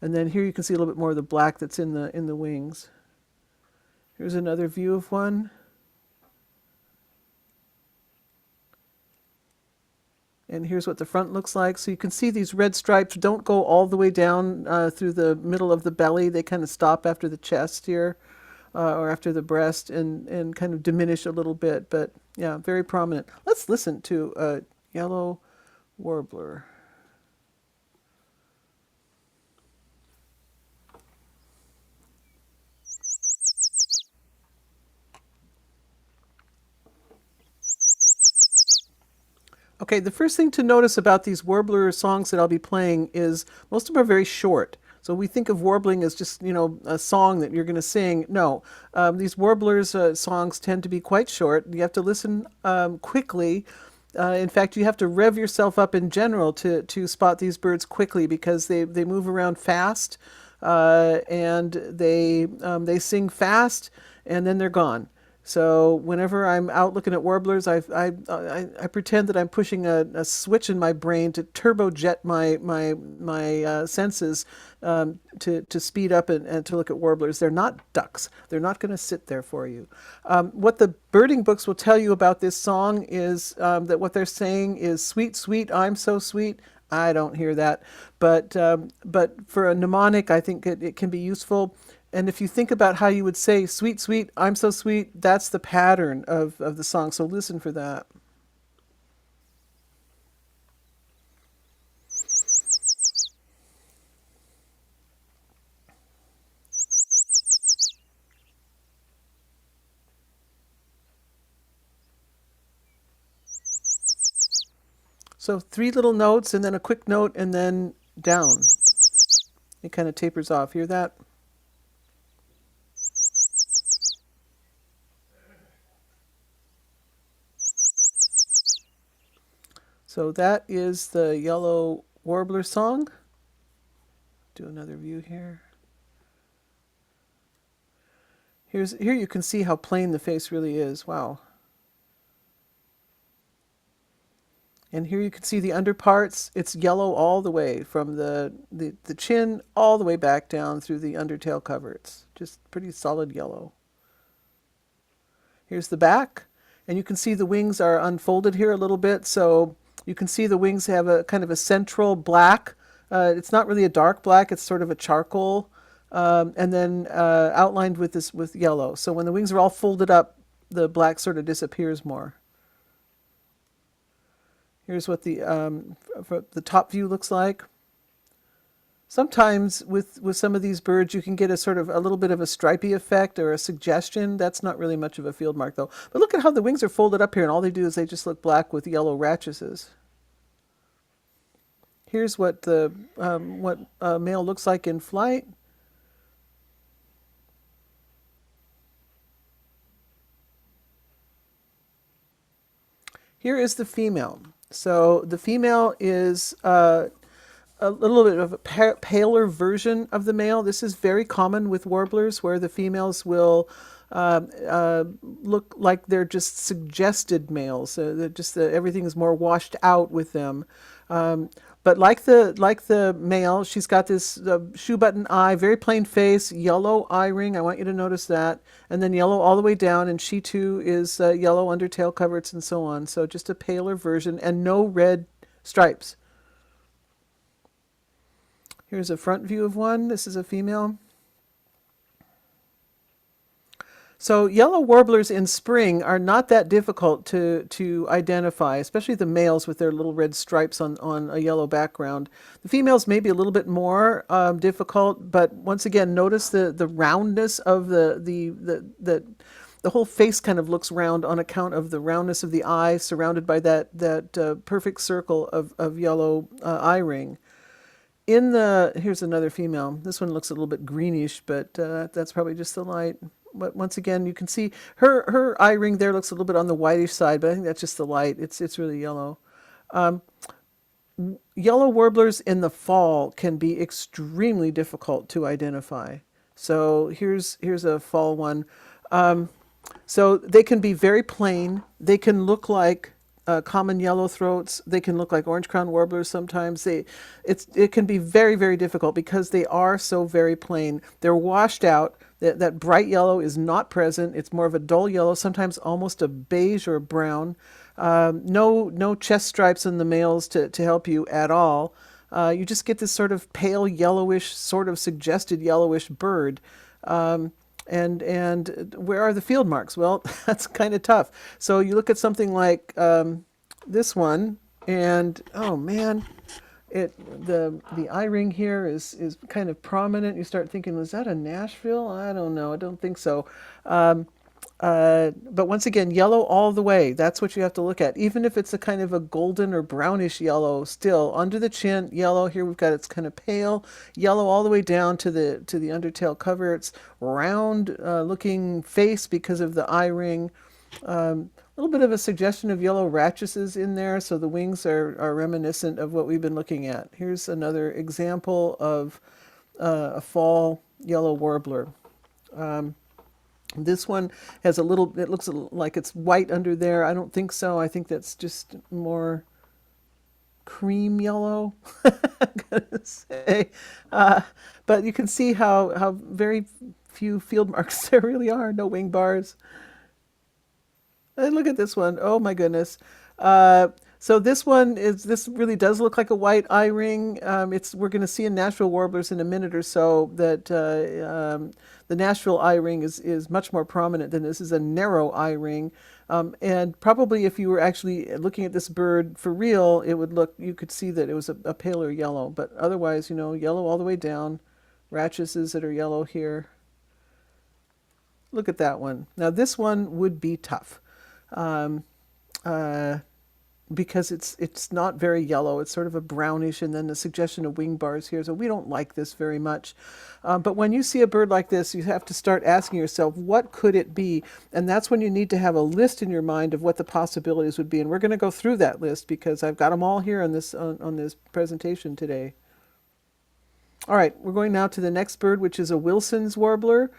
Speaker 1: And then here you can see a little bit more of the black that's in the wings. Here's another view of one. And here's what the front looks like. So you can see these red stripes don't go all the way down through the middle of the belly. They kind of stop after the chest here. Or after the breast, and kind of diminish a little bit, but yeah, very prominent. Let's listen to a yellow warbler. Okay, the first thing to notice about these warbler songs that I'll be playing is most of them are very short. So we think of warbling as just, a song that you're going to sing. No, these warblers songs tend to be quite short. You have to listen quickly. In fact, you have to rev yourself up in general to spot these birds quickly because they move around fast and they sing fast and then they're gone. So whenever I'm out looking at warblers, I pretend that I'm pushing a switch in my brain to turbojet my senses to speed up and to look at warblers. They're not ducks. They're not going to sit there for you. What the birding books will tell you about this song is that what they're saying is sweet, sweet, I'm so sweet. I don't hear that, but for a mnemonic, I think it can be useful. And if you think about how you would say, sweet, sweet, I'm so sweet, that's the pattern of the song. So listen for that. So 3 little notes and then a quick note and then down. It kind of tapers off. Hear that? So that is the yellow warbler song. Do another view here. Here you can see how plain the face really is. Wow. And here you can see the underparts. It's yellow all the way from the chin all the way back down through the undertail coverts. Just pretty solid yellow. Here's the back. And you can see the wings are unfolded here a little bit. So you can see the wings have a kind of a central black. It's not really a dark black. It's sort of a charcoal. And then outlined with yellow. So when the wings are all folded up, the black sort of disappears more. Here's what the top view looks like. Sometimes with some of these birds, you can get a little bit of a stripy effect or a suggestion. That's not really much of a field mark though. But look at how the wings are folded up here, and all they do is they just look black with yellow ratcheses. Here's what the male looks like in flight. Here is the female. So the female is a little bit of a paler version of the male. This is very common with warblers, where the females will look like they're just suggested males. Everything is more washed out with them. But like the male, she's got this shoe button eye, very plain face, yellow eye ring. I want you to notice that. And then yellow all the way down. And she too is yellow undertail coverts and so on. So just a paler version and no red stripes. Here's a front view of one. This is a female. So yellow warblers in spring are not that difficult to identify, especially the males with their little red stripes on a yellow background. The females may be a little bit more difficult, but once again, notice the roundness of the whole face kind of looks round on account of the roundness of the eye, surrounded by that perfect circle of yellow eye ring. Here's another female. This one looks a little bit greenish, but that's probably just the light. But once again, you can see her eye ring there looks a little bit on the whitish side, but I think that's just the light. It's really yellow. Yellow warblers in the fall can be extremely difficult to identify. So here's a fall one. So they can be very plain. They can look like common yellow throats. They can look like orange crown warblers sometimes. It can be very, very difficult because they are so very plain. They're washed out. That bright yellow is not present. It's more of a dull yellow, sometimes almost a beige or a brown. No chest stripes in the males to help you at all. You just get this sort of pale yellowish, sort of suggested yellowish bird. And where are the field marks? Well, that's kind of tough. So you look at something like this one, and oh man, the eye ring here is kind of prominent. You start thinking, was that a Nashville? I don't know. I don't think so. But once again, yellow all the way. That's what you have to look at. Even if it's a kind of a golden or brownish yellow, still under the chin, yellow. Here we've got it's kind of pale yellow all the way down to the undertail cover. It's round looking face because of the eye ring. A little bit of a suggestion of yellow ratcheses in there, so the wings are reminiscent of what we've been looking at. Here's another example of a fall yellow warbler. This one has a little, it looks like it's white under there. I don't think so. I think that's just more cream yellow, I'm gonna say. But you can see how very few field marks there really are. No wing bars. And look at this one. Oh my goodness. So this really does look like a white eye ring. We're going to see in Nashville warblers in a minute or so that the Nashville eye ring is much more prominent than this. Is a narrow eye ring. And probably if you were actually looking at this bird for real, you could see that it was a paler yellow, but otherwise, yellow all the way down, ratcheses that are yellow here. Look at that one. Now this one would be tough. Because it's not very yellow. It's sort of a brownish, and then a suggestion of wing bars here. So we don't like this very much. But when you see a bird like this, you have to start asking yourself, what could it be? And that's when you need to have a list in your mind of what the possibilities would be. And we're going to go through that list because I've got them all here on this presentation today. All right, we're going now to the next bird, which is a Wilson's warbler.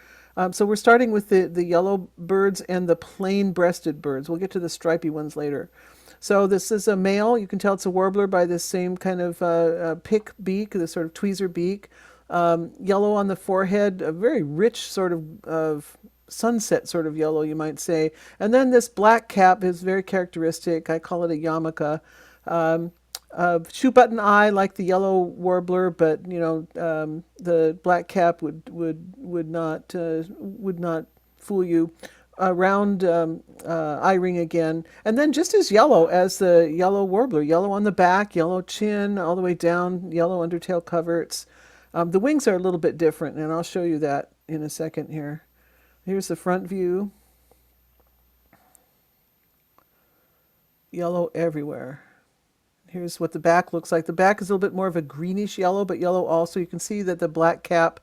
Speaker 1: So we're starting with the yellow birds and the plain-breasted birds. We'll get to the stripy ones later. So this is a male. You can tell it's a warbler by this same kind of pick beak, this sort of tweezer beak. Yellow on the forehead, a very rich sort of sunset sort of yellow, you might say. And then this black cap is very characteristic. I call it a yarmulke. Shoe button eye like the yellow warbler, but the black cap would not fool you. Round eye ring again, and then just as yellow as the yellow warbler, yellow on the back, yellow chin, all the way down, yellow undertail coverts. The wings are a little bit different, and I'll show you that in a second here. Here's the front view. Yellow everywhere. Here's what the back looks like. The back is a little bit more of a greenish yellow, but yellow also. You can see that the black cap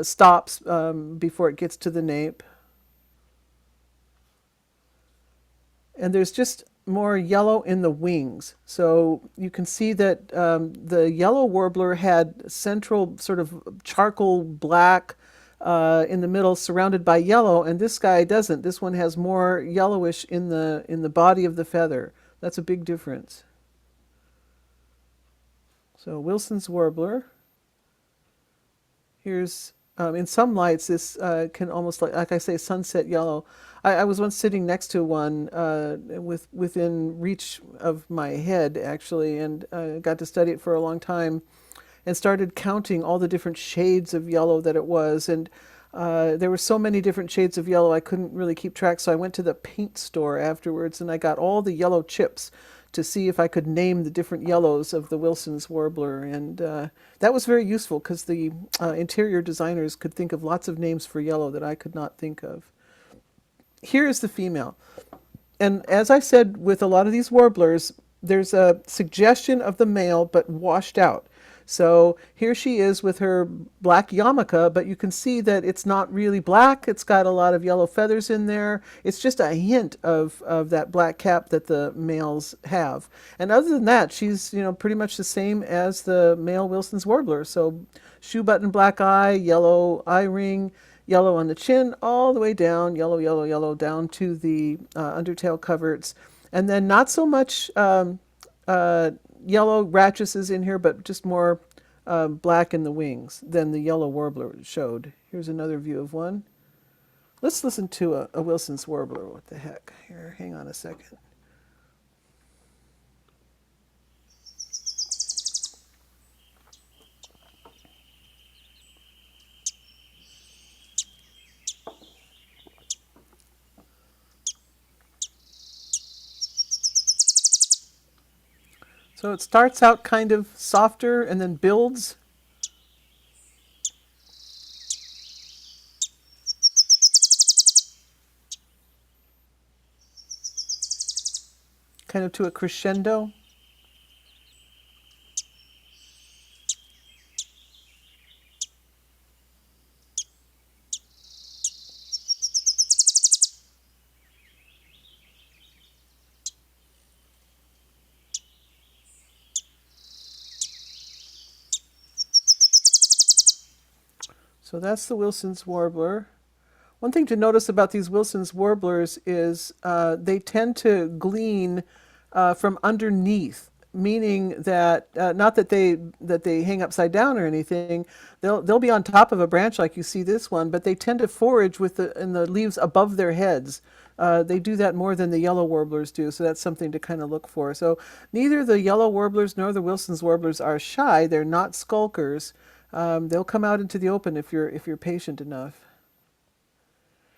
Speaker 1: stops before it gets to the nape. And there's just more yellow in the wings. So you can see that the yellow warbler had central sort of charcoal black in the middle surrounded by yellow, and this guy doesn't. This one has more yellowish in the body of the feather. That's a big difference. So Wilson's warbler. Here's, in some lights, this can almost, like I say, sunset yellow. I was once sitting next to one within reach of my head, actually, and got to study it for a long time and started counting all the different shades of yellow that it was. And there were so many different shades of yellow, I couldn't really keep track. So I went to the paint store afterwards, and I got all the yellow chips to see if I could name the different yellows of the Wilson's warbler. And that was very useful because the interior designers could think of lots of names for yellow that I could not think of. Here is the female. And as I said, with a lot of these warblers, there's a suggestion of the male, but washed out. So here she is with her black yarmulke, but you can see that it's not really black. It's got a lot of yellow feathers in there. It's just a hint of that black cap that the males have. And other than that, she's pretty much the same as the male Wilson's warbler. So shoe button black eye, yellow eye ring, yellow on the chin, all the way down, yellow, yellow, yellow, down to the undertail coverts. And then not so much yellow ratcheses in here, but just more black in the wings than the yellow warbler showed. Here's another view of one. Let's listen to a Wilson's warbler. What the heck? Here, hang on a second. So it starts out kind of softer and then builds. kind of to a crescendo. So that's the Wilson's warbler. One thing to notice about these Wilson's warblers is they tend to glean from underneath, meaning that not that they hang upside down or anything. They'll be on top of a branch like you see this one, but they tend to forage in the leaves above their heads. They do that more than the yellow warblers do, so that's something to kind of look for. So neither the yellow warblers nor the Wilson's warblers are shy. They're not skulkers. They'll come out into the open if you're patient enough.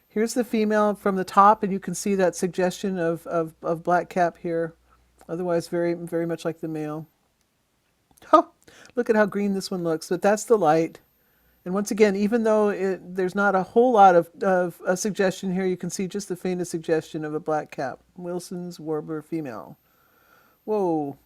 Speaker 1: Here's the female from the top, and you can see that suggestion of black cap here. Otherwise, very, very much like the male. Oh, look at how green this one looks. But that's the light. And once again, even though there's not a whole lot of a suggestion here, you can see just the faintest suggestion of a black cap. Wilson's warbler female. Whoa.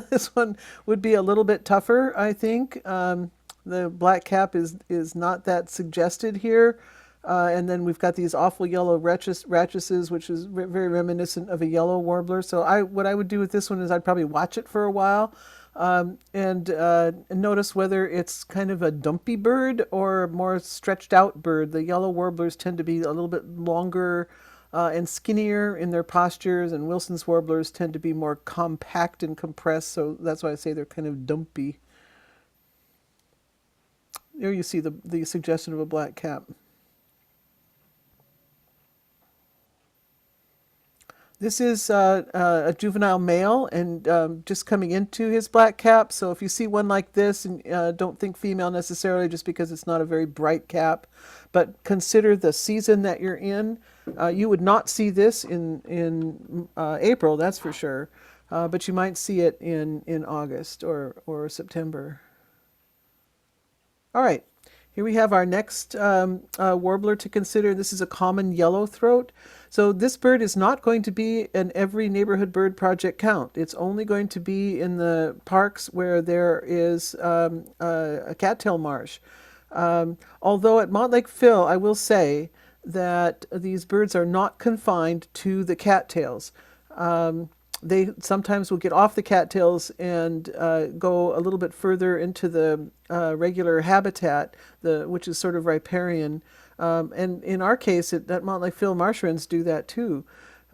Speaker 1: This one would be a little bit tougher, I think. The black cap is not that suggested here. And then we've got these awful yellow ratchesses, which is very reminiscent of a yellow warbler. So what I would do with this one is I'd probably watch it for a while and notice whether it's kind of a dumpy bird or a more stretched out bird. The yellow warblers tend to be a little bit longer and skinnier in their postures, and Wilson's warblers tend to be more compact and compressed. So that's why I say they're kind of dumpy. There you see the suggestion of a black cap. This is a juvenile male and just coming into his black cap. So if you see one like this, and don't think female necessarily just because it's not a very bright cap, but consider the season that you're in. You would not see this in April, that's for sure, but you might see it in August or September. All right. Here we have our next warbler to consider. This is a common yellow throat. So this bird is not going to be in every neighborhood bird project count. It's only going to be in the parks where there is a cattail marsh. Although at Montlake Phil, I will say that these birds are not confined to the cattails. They sometimes will get off the cattails and go a little bit further into the regular habitat, which is sort of riparian. And in our case, at Montlake Phil, marsh wrens do that too.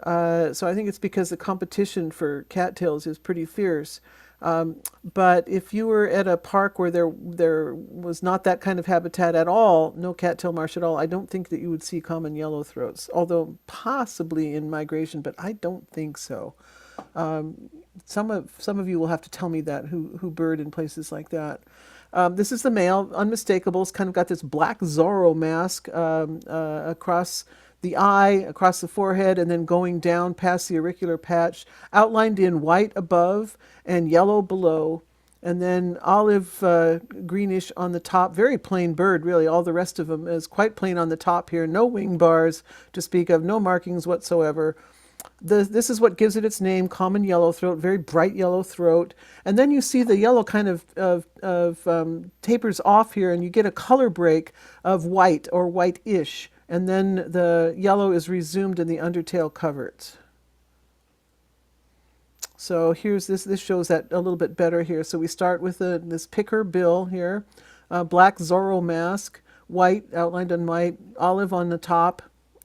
Speaker 1: So I think it's because the competition for cattails is pretty fierce. But if you were at a park where there was not that kind of habitat at all, no cattail marsh at all, I don't think that you would see common yellow throats, although possibly in migration, but I don't think so. Some of you will have to tell me that who bird in places like that. This is the male, unmistakable. It's kind of got this black Zorro mask across the eye, across the forehead, and then going down past the auricular patch, outlined in white above and yellow below, and then olive greenish on the top. Very plain bird, really. All the rest of them is quite plain on the top here. No wing bars to speak of, no markings whatsoever. This is what gives it its name, common yellow throat, very bright yellow throat. And then you see the yellow kind of tapers off here, and you get a color break of white or white-ish. And then the yellow is resumed in the undertail coverts. So here's this shows that a little bit better here. So we start with this picker bill here, black Zorro mask, white, outlined on white, olive on the top,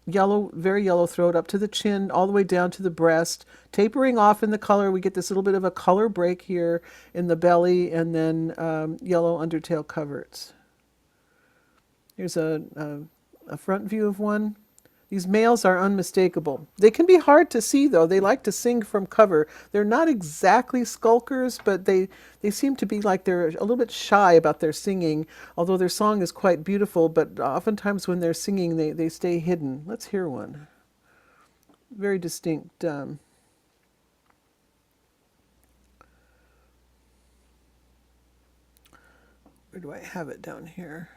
Speaker 1: yellow, very yellow throat up to the chin, all the way down to the breast, tapering off in the color. We get this little bit of a color break here in the belly, and then yellow undertail coverts. Here's a front view of one. These males are unmistakable. They can be hard to see, though. They like to sing from cover. They're not exactly skulkers, but they seem to be like they're a little bit shy about their singing, although their song is quite beautiful, but oftentimes when they're singing, they stay hidden. Let's hear one. Very distinct. Where do I have it down here?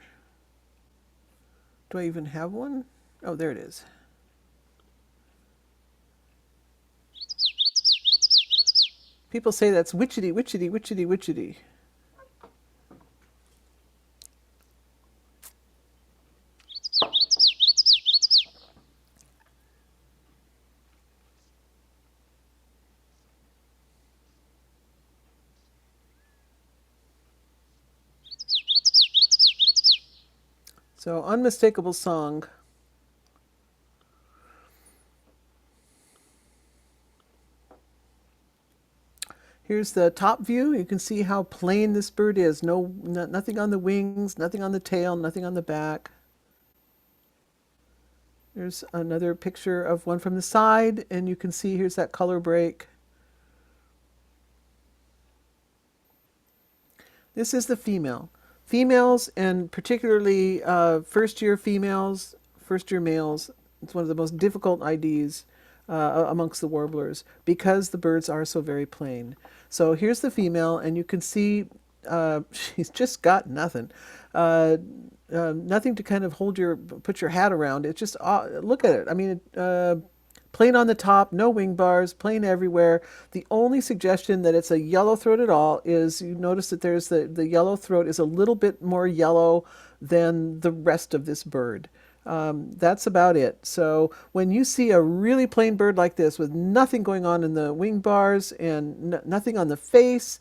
Speaker 1: Do I even have one? Oh, there it is. People say that's witchetty, witchetty, witchetty, witchetty. So unmistakable song. Here's the top view. You can see how plain this bird is. Nothing on the wings, nothing on the tail, nothing on the back. There's another picture of one from the side, and you can see here's that color break. This is the female. Females, and particularly first-year females, first-year males, it's one of the most difficult IDs amongst the warblers because the birds are so very plain. So here's the female, and you can see she's just got nothing. Nothing to kind of put your hat around. It's just, look at it. I mean, plain on the top, no wing bars, plain everywhere. The only suggestion that it's a yellow throat at all is you notice that there's the yellow throat is a little bit more yellow than the rest of this bird. That's about it. So when you see a really plain bird like this with nothing going on in the wing bars and nothing on the face,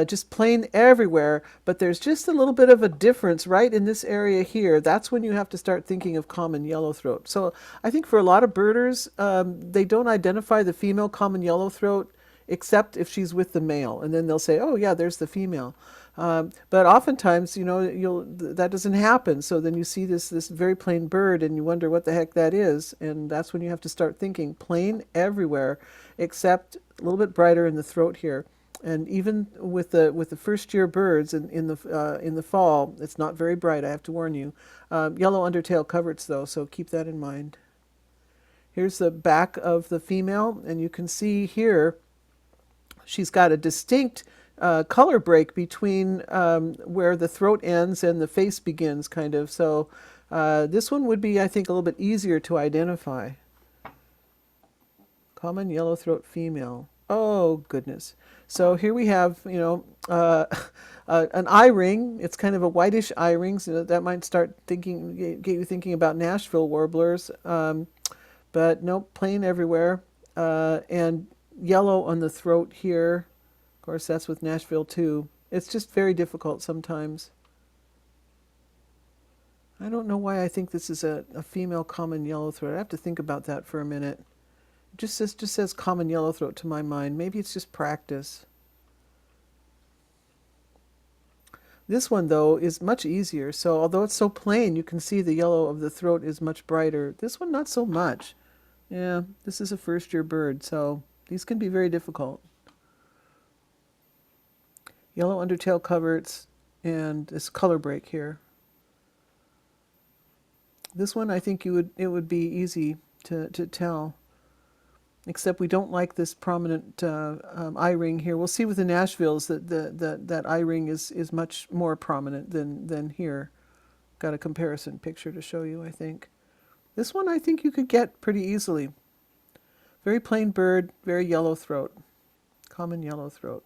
Speaker 1: just plain everywhere, but there's just a little bit of a difference right in this area here. That's when you have to start thinking of common yellowthroat. So I think for a lot of birders, they don't identify the female common yellowthroat except if she's with the male, and then they'll say, oh yeah, there's the female. But oftentimes, that doesn't happen. So then you see this very plain bird and you wonder what the heck that is. And that's when you have to start thinking plain everywhere, except a little bit brighter in the throat here. And even with the first year birds in the fall, it's not very bright, I have to warn you. Yellow undertail coverts though, so keep that in mind. Here's the back of the female, and you can see here she's got a distinct color break between where the throat ends and the face begins, kind of. So this one would be, I think, a little bit easier to identify. Common yellowthroat female. Oh, goodness. So here we have, an eye ring. It's kind of a whitish eye ring, so that might get you thinking about Nashville warblers. But nope, plain everywhere. And yellow on the throat here. Of course, that's with Nashville too. It's just very difficult sometimes. I don't know why I think this is a female common yellowthroat. I have to think about that for a minute. It just says common yellowthroat to my mind. Maybe it's just practice. This one, though, is much easier. So although it's so plain, you can see the yellow of the throat is much brighter. This one, not so much. Yeah, this is a first-year bird, so these can be very difficult. Yellow undertail coverts and this color break here. This one, I think it would be easy to tell. Except we don't like this prominent eye ring here. We'll see with the Nashvilles that eye ring is much more prominent than here. Got a comparison picture to show you, I think. This one I think you could get pretty easily. Very plain bird, very yellow throat. Common yellow throat.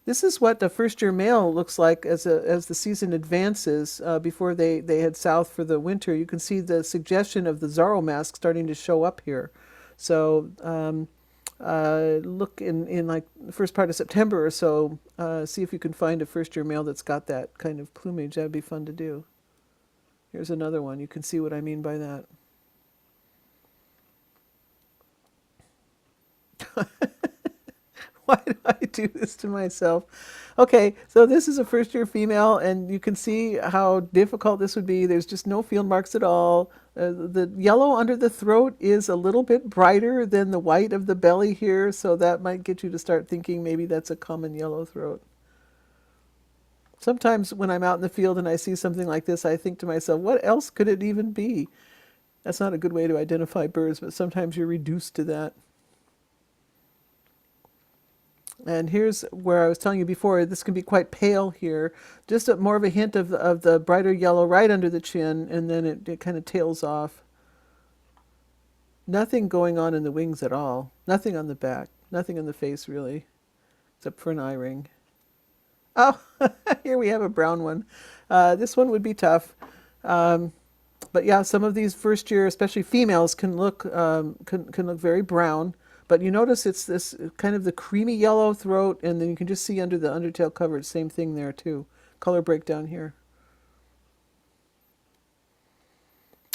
Speaker 1: This is what the first-year male looks like as the season advances before they head south for the winter. You can see the suggestion of the Zorro mask starting to show up here. So look in like the first part of September or so, see if you can find a first-year male that's got that kind of plumage. That'd be fun to do. Here's another one. You can see what I mean by that. Why do I do this to myself? Okay, so this is a first-year female, and you can see how difficult this would be. There's just no field marks at all. The yellow under the throat is a little bit brighter than the white of the belly here, so that might get you to start thinking maybe that's a common yellow throat. Sometimes when I'm out in the field and I see something like this, I think to myself, what else could it even be? That's not a good way to identify birds, but sometimes you're reduced to that. And here's where I was telling you before, this can be quite pale here. Just more of a hint of the brighter yellow right under the chin, and then it kind of tails off. Nothing going on in the wings at all. Nothing on the back. Nothing in the face really, except for an eye ring. Oh, here we have a brown one. This one would be tough. But yeah, some of these first year, especially females, can look can look very brown. But you notice it's this kind of the creamy yellow throat, and then you can just see under the undertail coverage, same thing there too. Color breakdown here.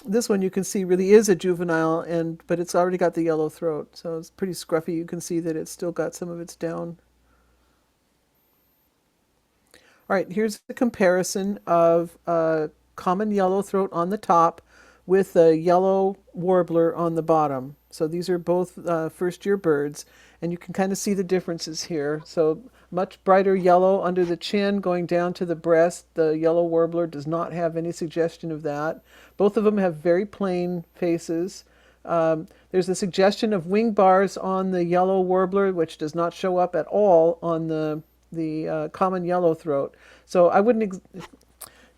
Speaker 1: This one you can see really is a juvenile, but it's already got the yellow throat, so it's pretty scruffy. You can see that it's still got some of its down. All right, here's a comparison of common yellow throat on the top with a yellow warbler on the bottom. So these are both first year birds, and you can kind of see the differences here. So much brighter yellow under the chin going down to the breast. The yellow warbler does not have any suggestion of that. Both of them have very plain faces. There's a suggestion of wing bars on the yellow warbler, which does not show up at all on the common yellow throat. So I wouldn't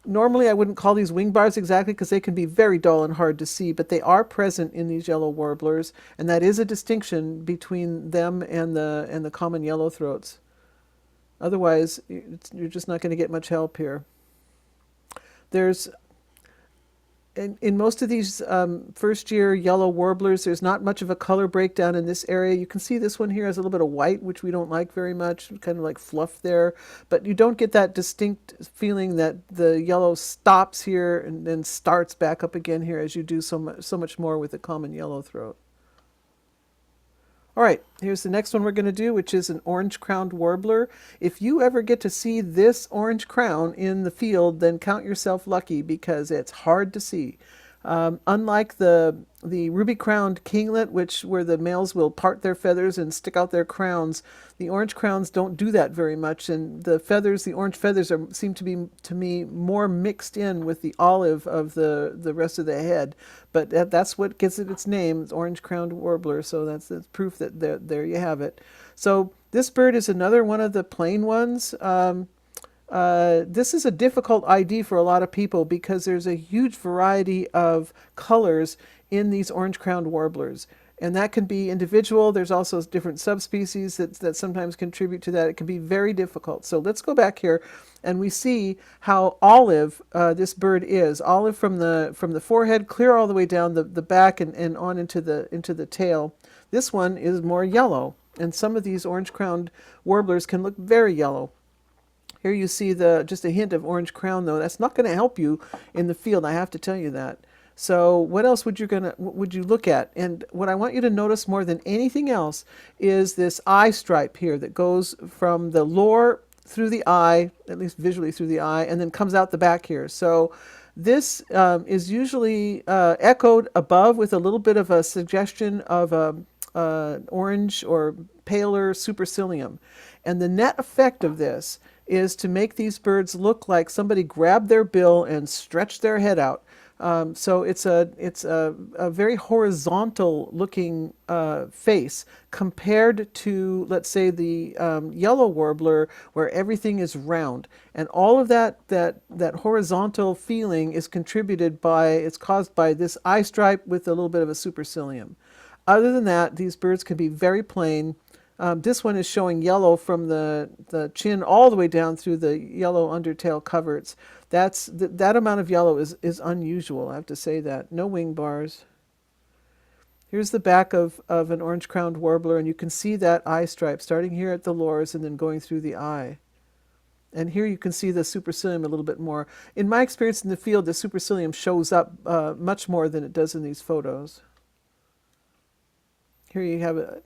Speaker 1: normally I wouldn't call these wing bars exactly because they can be very dull and hard to see, but they are present in these yellow warblers, and that is a distinction between them and the common yellow throats. Otherwise, you're just not going to get much help here. There's in most of these first year yellow warblers, there's not much of a color breakdown in this area. You can see this one here has a little bit of white, which we don't like very much, kind of like fluff there. But you don't get that distinct feeling that the yellow stops here and then starts back up again here as you do so much more with the common yellow throat. All right, here's the next one we're going to do, which is an orange-crowned warbler. If you ever get to see this orange crown in the field, then count yourself lucky because it's hard to see. Unlike the ruby-crowned kinglet, where the males will part their feathers and stick out their crowns, the orange crowns don't do that very much, and the feathers, the orange feathers, seem to be, to me, more mixed in with the olive of the rest of the head. But that's what gives it its name, it's orange-crowned warbler. So that's proof that there you have it. So this bird is another one of the plain ones. This is a difficult ID for a lot of people because there's a huge variety of colors in these orange-crowned warblers. And that can be individual. There's also different subspecies that sometimes contribute to that. It can be very difficult. So let's go back here and we see how olive this bird is. Olive from the forehead clear all the way down the back and on into the tail. This one is more yellow. And some of these orange-crowned warblers can look very yellow. Here you see just a hint of orange crown, though. That's not going to help you in the field, I have to tell you that. So what else would you look at? And what I want you to notice more than anything else is this eye stripe here that goes from the lower through the eye, at least visually through the eye, and then comes out the back here. So this is usually echoed above with a little bit of a suggestion of orange or paler supercilium. And the net effect of this is to make these birds look like somebody grabbed their bill and stretched their head out. So it's a very horizontal looking face compared to, let's say, the yellow warbler, where everything is round. And all of that horizontal feeling is caused by this eye stripe with a little bit of a supercilium. Other than that, these birds can be very plain. This one is showing yellow from the chin all the way down through the yellow undertail coverts. That amount of yellow is unusual, I have to say that. No wing bars. Here's the back of an orange-crowned warbler, and you can see that eye stripe starting here at the lores and then going through the eye. And here you can see the supercilium a little bit more. In my experience in the field, the supercilium shows up much more than it does in these photos. Here you have it.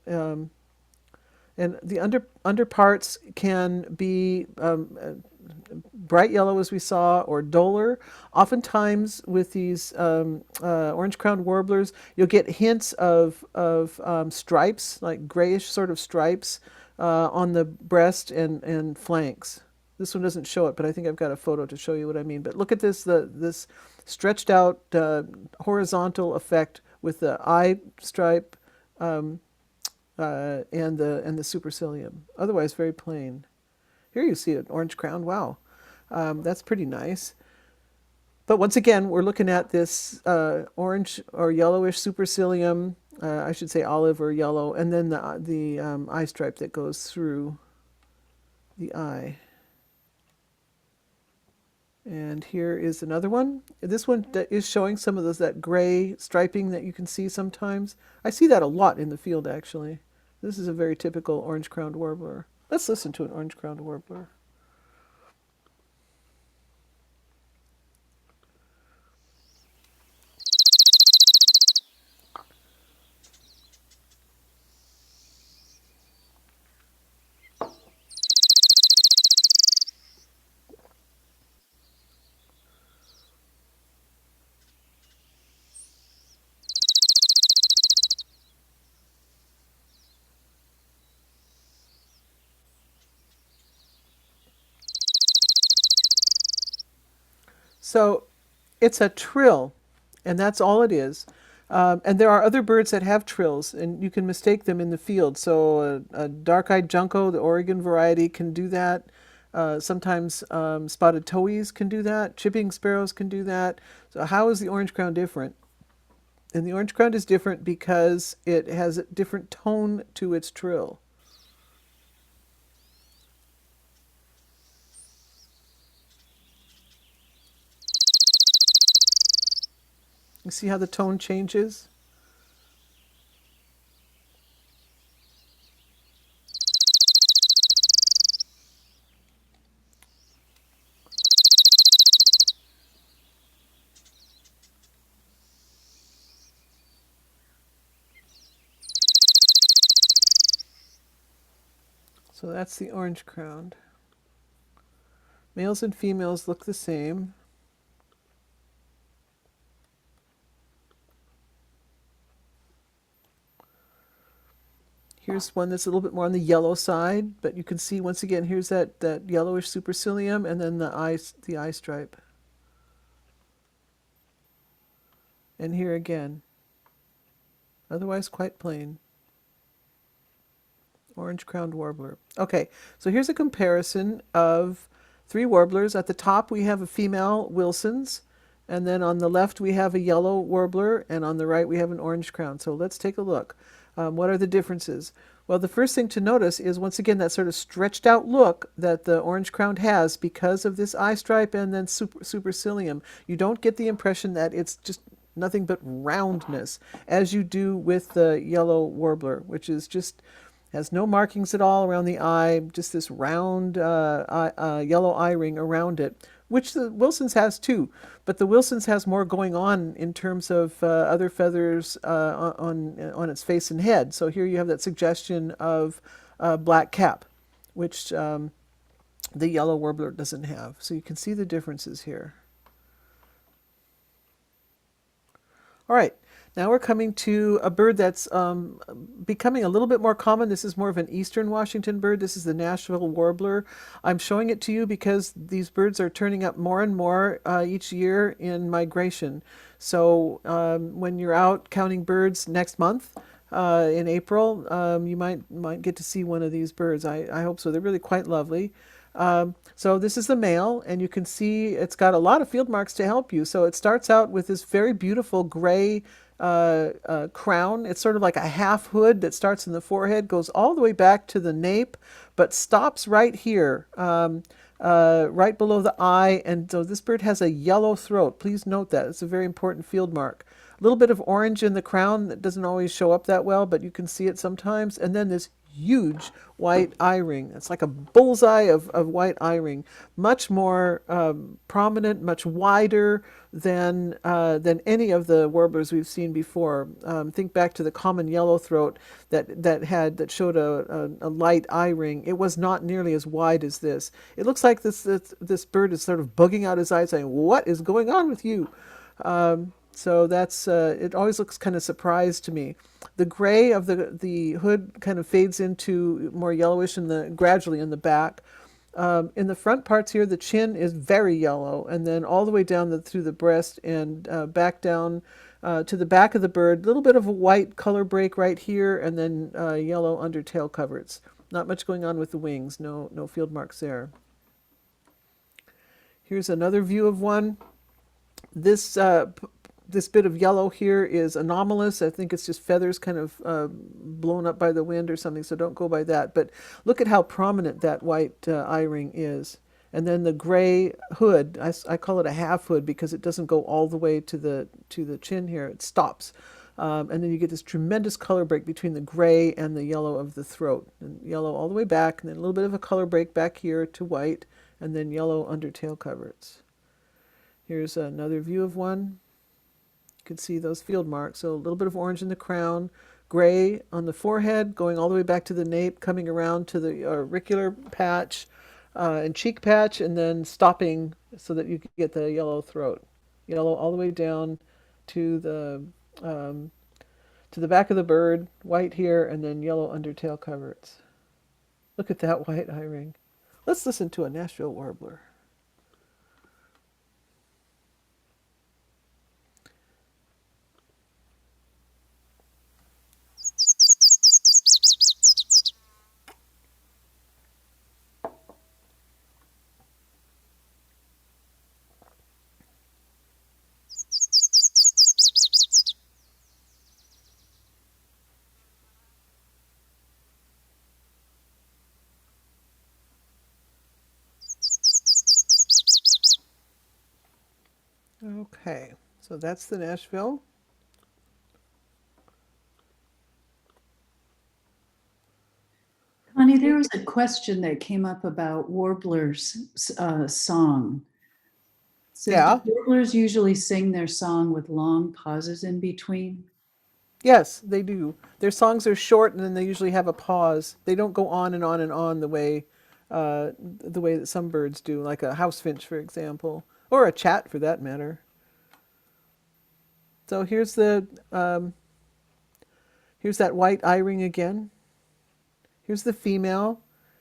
Speaker 1: And the underparts can be bright yellow, as we saw, or duller. Oftentimes with these orange-crowned warblers, you'll get hints of stripes, like grayish sort of stripes on the breast and flanks. This one doesn't show it, but I think I've got a photo to show you what I mean. But look at this stretched out horizontal effect with the eye stripe and the supercilium. Otherwise, very plain. Here you see an orange crown. Wow, that's pretty nice. But once again, we're looking at this orange or yellowish supercilium I should say olive or yellow, and then the eye stripe that goes through the eye. And here is another one. This one is showing some of that gray striping that you can see sometimes. I see that a lot in the field, actually. This is a very typical orange-crowned warbler. Let's listen to an orange-crowned warbler. So it's a trill, and that's all it is. And there are other birds that have trills, and you can mistake them in the field. So a dark-eyed junco, the Oregon variety, can do that. Sometimes spotted towhees can do that. Chipping sparrows can do that. So how is the orange crown different? And the orange crown is different because it has a different tone to its trill. You see how the tone changes? So that's the orange crowned. Males and females look the same. Here's one that's a little bit more on the yellow side, but you can see once again, here's that yellowish supercilium and then the eye stripe. And here again. Otherwise quite plain. Orange-crowned warbler. Okay, so here's a comparison of 3 warblers. At the top we have a female Wilson's, and then on the left we have a yellow warbler, and on the right we have an orange crown. So let's take a look. What are the differences? Well, the first thing to notice is, once again, that sort of stretched out look that the orange crowned has because of this eye stripe and then supercilium. You don't get the impression that it's just nothing but roundness, as you do with the yellow warbler, which is just has no markings at all around the eye, just this round yellow eye ring around it, which the Wilson's has too. But the Wilson's has more going on in terms of other feathers on its face and head. So here you have that suggestion of black cap, which the yellow warbler doesn't have. So you can see the differences here. All right. Now we're coming to a bird that's becoming a little bit more common. This is more of an eastern Washington bird. This is the Nashville warbler. I'm showing it to you because these birds are turning up more and more each year in migration. So when you're out counting birds next month in April, you might get to see one of these birds. I hope so. They're really quite lovely. So this is the male, and you can see it's got a lot of field marks to help you. So it starts out with this very beautiful gray crown. It's sort of like a half hood that starts in the forehead, goes all the way back to the nape, but stops right here, right below the eye. And so this bird has a yellow throat. Please note that. It's a very important field mark. A little bit of orange in the crown that doesn't always show up that well, but you can see it sometimes. And then this huge white eye ring. It's like a bullseye of white eye ring, much more prominent, much wider than any of the warblers we've seen before. Think back to the common yellow throat that showed a light eye ring. It was not nearly as wide as this. It looks like this bird is sort of bugging out his eyes, saying, "What is going on with you?" So that's it always looks kind of surprised to me. The gray of the hood kind of fades into more yellowish gradually in the back. In the front parts here, the chin is very yellow, and then all the way down through the breast and back down to the back of the bird. A little bit of a white color break right here, and then yellow under tail coverts. Not much going on with the wings. No field marks there. Here's another view of one. This this bit of yellow here is anomalous. I think it's just feathers kind of blown up by the wind or something, so don't go by that. But look at how prominent that white eye-ring is. And then the gray hood, I call it a half hood because it doesn't go all the way to the chin here. It stops. And then you get this tremendous color break between the gray and the yellow of the throat. And yellow all the way back, and then a little bit of a color break back here to white, and then yellow under tail coverts. Here's another view of one. You can see those field marks. So a little bit of orange in the crown, gray on the forehead, going all the way back to the nape, coming around to the auricular patch and cheek patch, and then stopping so that you can get the yellow throat. Yellow all the way down to the back of the bird, white here, and then yellow under tail coverts. Look at that white eye ring. Let's listen to a Nashville warbler. Okay, so that's the Nashville.
Speaker 7: Connie, there was a question that came up about warblers' song. So
Speaker 1: Yeah.
Speaker 7: do warblers usually sing their song with long pauses in between?
Speaker 1: Yes, they do. Their songs are short, and then they usually have a pause. They don't go on and on and on the way that some birds do, like a house finch, for example, or a chat, for that matter. So here's that white eye ring again. Here's the female,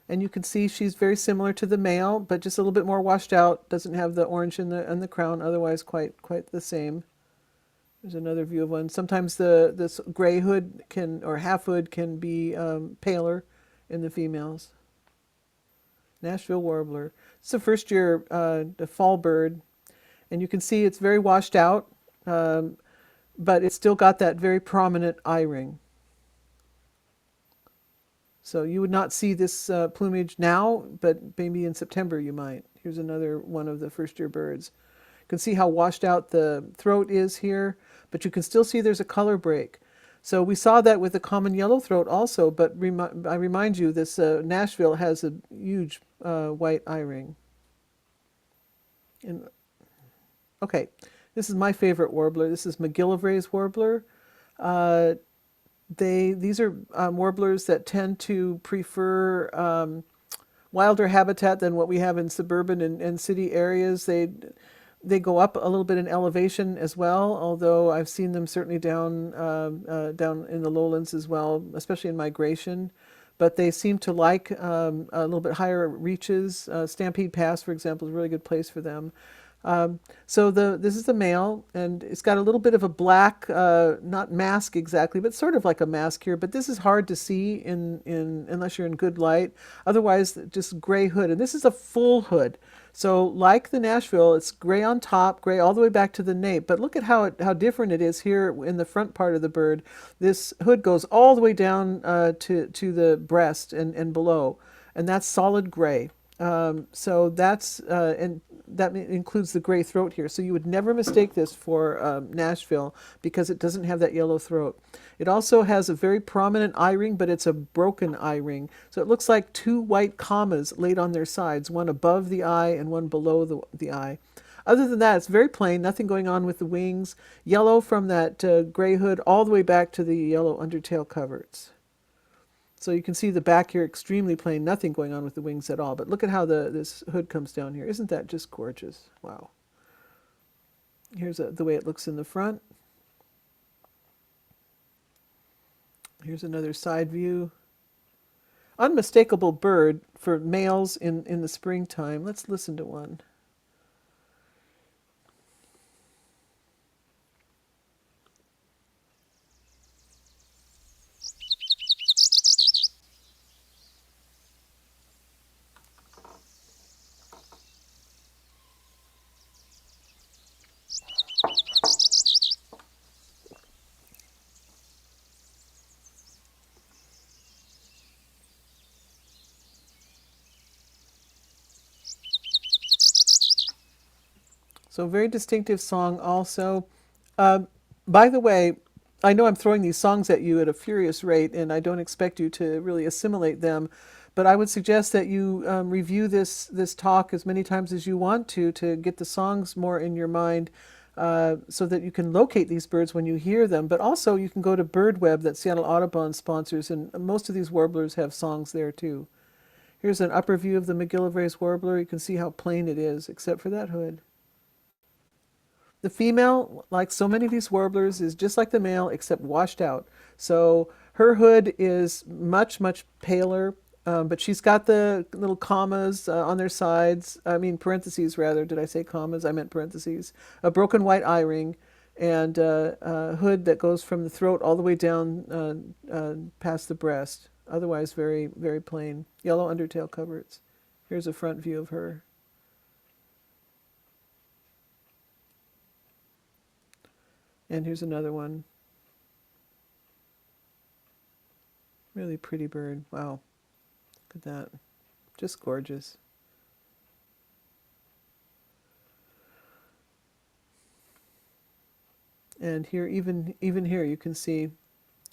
Speaker 1: and you can see she's very similar to the male, but just a little bit more washed out. Doesn't have the orange in the crown. Otherwise, quite the same. There's another view of one. Sometimes this gray hood or half hood can be paler in the females. Nashville warbler. It's a first year the fall bird, and you can see it's very washed out, but it's still got that very prominent eye ring. So you would not see this plumage now, but maybe in September you might. Here's another one of the first year birds. You can see how washed out the throat is here, but you can still see there's a color break. So we saw that with the common yellow throat also, but I remind you, this Nashville has a huge white eye ring. And, okay, this is my favorite warbler. This is McGillivray's warbler. These are warblers that tend to prefer wilder habitat than what we have in suburban and city areas. They go up a little bit in elevation as well, although I've seen them certainly down in the lowlands as well, especially in migration. But they seem to like a little bit higher reaches. Stampede Pass, for example, is a really good place for them. So this is the male, and it's got a little bit of a black, not mask exactly, but sort of like a mask here. But this is hard to see unless you're in good light. Otherwise, just gray hood, and this is a full hood. So like the Nashville, it's gray on top, gray all the way back to the nape. But look at how different it is here in the front part of the bird. This hood goes all the way down to the breast and below, and that's solid gray. So that's and that includes the gray throat here. So you would never mistake this for Nashville because it doesn't have that yellow throat. It also has a very prominent eye ring, but it's a broken eye ring. So it looks like two white commas laid on their sides, one above the eye and one below the eye. Other than that, it's very plain, nothing going on with the wings. Yellow from that gray hood all the way back to the yellow undertail coverts. So you can see the back here extremely plain, nothing going on with the wings at all. But look at how this hood comes down here. Isn't that just gorgeous? Wow. Here's the way it looks in the front. Here's another side view. Unmistakable bird for males in the springtime. Let's listen to one. So very distinctive song also. By the way, I know I'm throwing these songs at you at a furious rate, and I don't expect you to really assimilate them, but I would suggest that you review this talk as many times as you want to get the songs more in your mind, so that you can locate these birds when you hear them. But also you can go to BirdWeb that Seattle Audubon sponsors, and most of these warblers have songs there too. Here's an upper view of the McGillivray's warbler. You can see how plain it is, except for that hood. The female, like so many of these warblers, is just like the male, except washed out. So her hood is much, much paler, but she's got the little commas on their sides. I mean, parentheses, rather. Did I say commas? I meant parentheses. A broken white eye ring, and a hood that goes from the throat all the way down past the breast. Otherwise, very, very plain. Yellow undertail coverts. Here's a front view of her. And here's another one. Really pretty bird. Wow. Look at that. Just gorgeous. And here, even here, you can see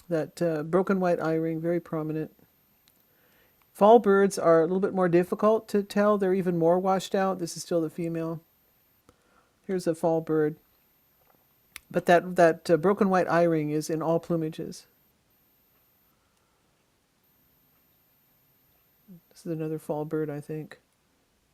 Speaker 1: that broken white eye ring, very prominent. Fall birds are a little bit more difficult to tell. They're even more washed out. This is still the female. Here's a fall bird. But that broken white eye ring is in all plumages. This is another fall bird, I think.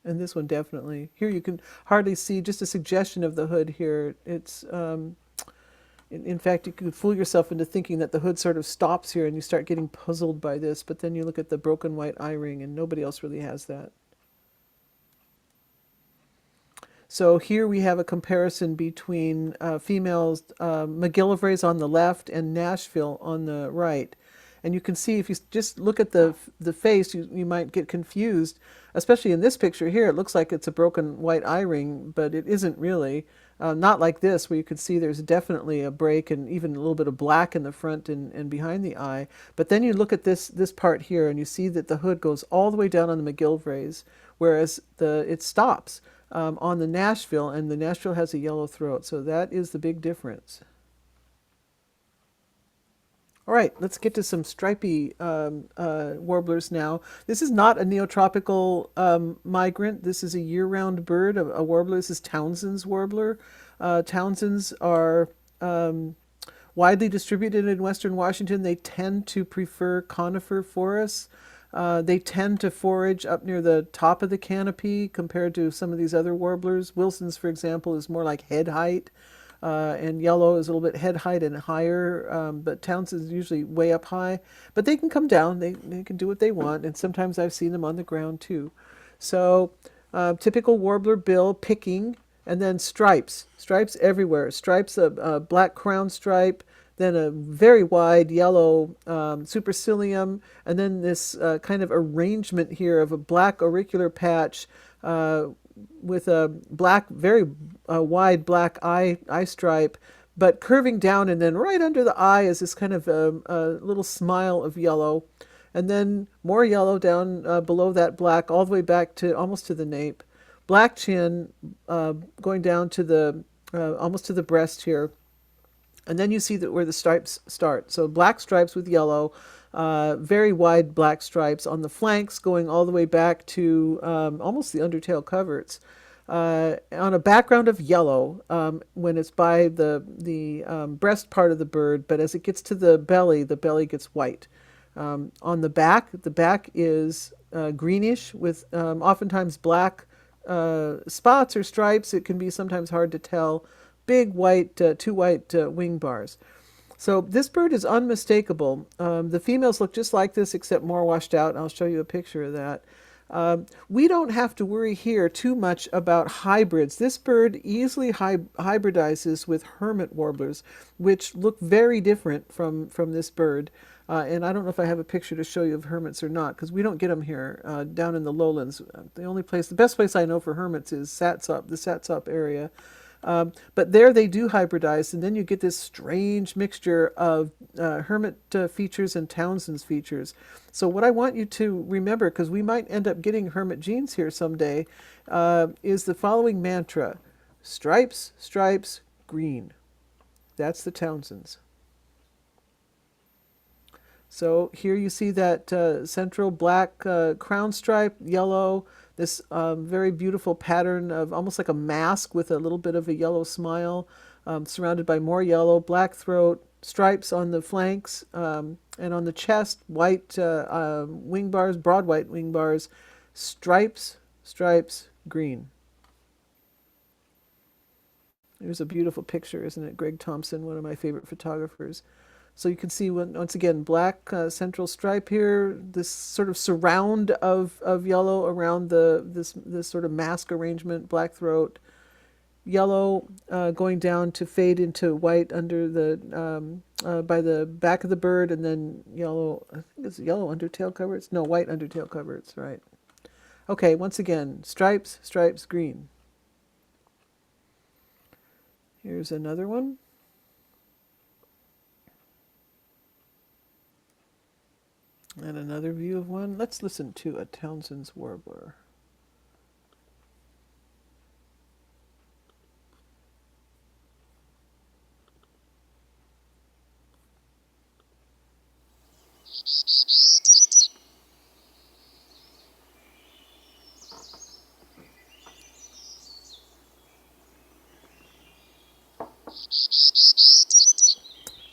Speaker 1: And this one definitely. Here you can hardly see just a suggestion of the hood here. It's, in fact, you could fool yourself into thinking that the hood sort of stops here and you start getting puzzled by this, but then you look at the broken white eye ring and nobody else really has that. So here we have a comparison between females, McGillivray's on the left and Nashville on the right. And you can see if you just look at the face, you might get confused, especially in this picture here. It looks like it's a broken white eye ring, but it isn't really. Not like this, where you can see there's definitely a break and even a little bit of black in the front and behind the eye. But then you look at this part here and you see that the hood goes all the way down on the McGillivrays, whereas it stops on the Nashville, and the Nashville has a yellow throat. So that is the big difference. All right, let's get to some stripy warblers now. This is not a neotropical migrant. This is a year-round bird, a warbler. This is Townsend's warbler. Townsends are widely distributed in western Washington. They tend to prefer conifer forests. They tend to forage up near the top of the canopy compared to some of these other warblers. Wilson's, for example, is more like head height. And yellow is a little bit head height and higher, but Townsend is usually way up high. But they can come down. They can do what they want, and sometimes I've seen them on the ground too. So typical warbler bill, picking, and then stripes. Stripes everywhere. Stripes, a black crown stripe, then a very wide yellow supercilium, and then this kind of arrangement here of a black auricular patch with a black, very wide black eye stripe, but curving down, and then right under the eye is this kind of a little smile of yellow, and then more yellow down below that black, all the way back to almost to the nape. Black chin going down to the almost to the breast here, and then you see that where the stripes start. So black stripes with yellow. Very wide black stripes on the flanks going all the way back to almost the undertail coverts. On a background of yellow when it's by the breast part of the bird, but as it gets to the belly gets white. On the back is greenish with oftentimes black spots or stripes. It can be sometimes hard to tell. Big white, two white wing bars. So this bird is unmistakable. The females look just like this, except more washed out. I'll show you a picture of that. We don't have to worry here too much about hybrids. This bird easily hybridizes with hermit warblers, which look very different from this bird. And I don't know if I have a picture to show you of hermits or not, because we don't get them here down in the lowlands. The best place I know for hermits is the Satsop area. But there they do hybridize, and then you get this strange mixture of hermit features and Townsend's features. So what I want you to remember, because we might end up getting hermit genes here someday, is the following mantra. stripes, stripes, green. That's the Townsends. So here you see that central black crown stripe, yellow, this very beautiful pattern of almost like a mask with a little bit of a yellow smile, surrounded by more yellow, black throat, stripes on the flanks, and on the chest, white wing bars, broad white wing bars, stripes, stripes, green. There's a beautiful picture, isn't it? Greg Thompson, one of my favorite photographers. So you can see, once again, black central stripe here, this sort of surround of yellow around this sort of mask arrangement, black throat, yellow going down to fade into white under the by the back of the bird, and then yellow, I think it's yellow undertail coverts. No, white undertail coverts, right. Okay, once again, stripes, stripes, green. Here's another one. And another view of one. Let's listen to a Townsend's warbler.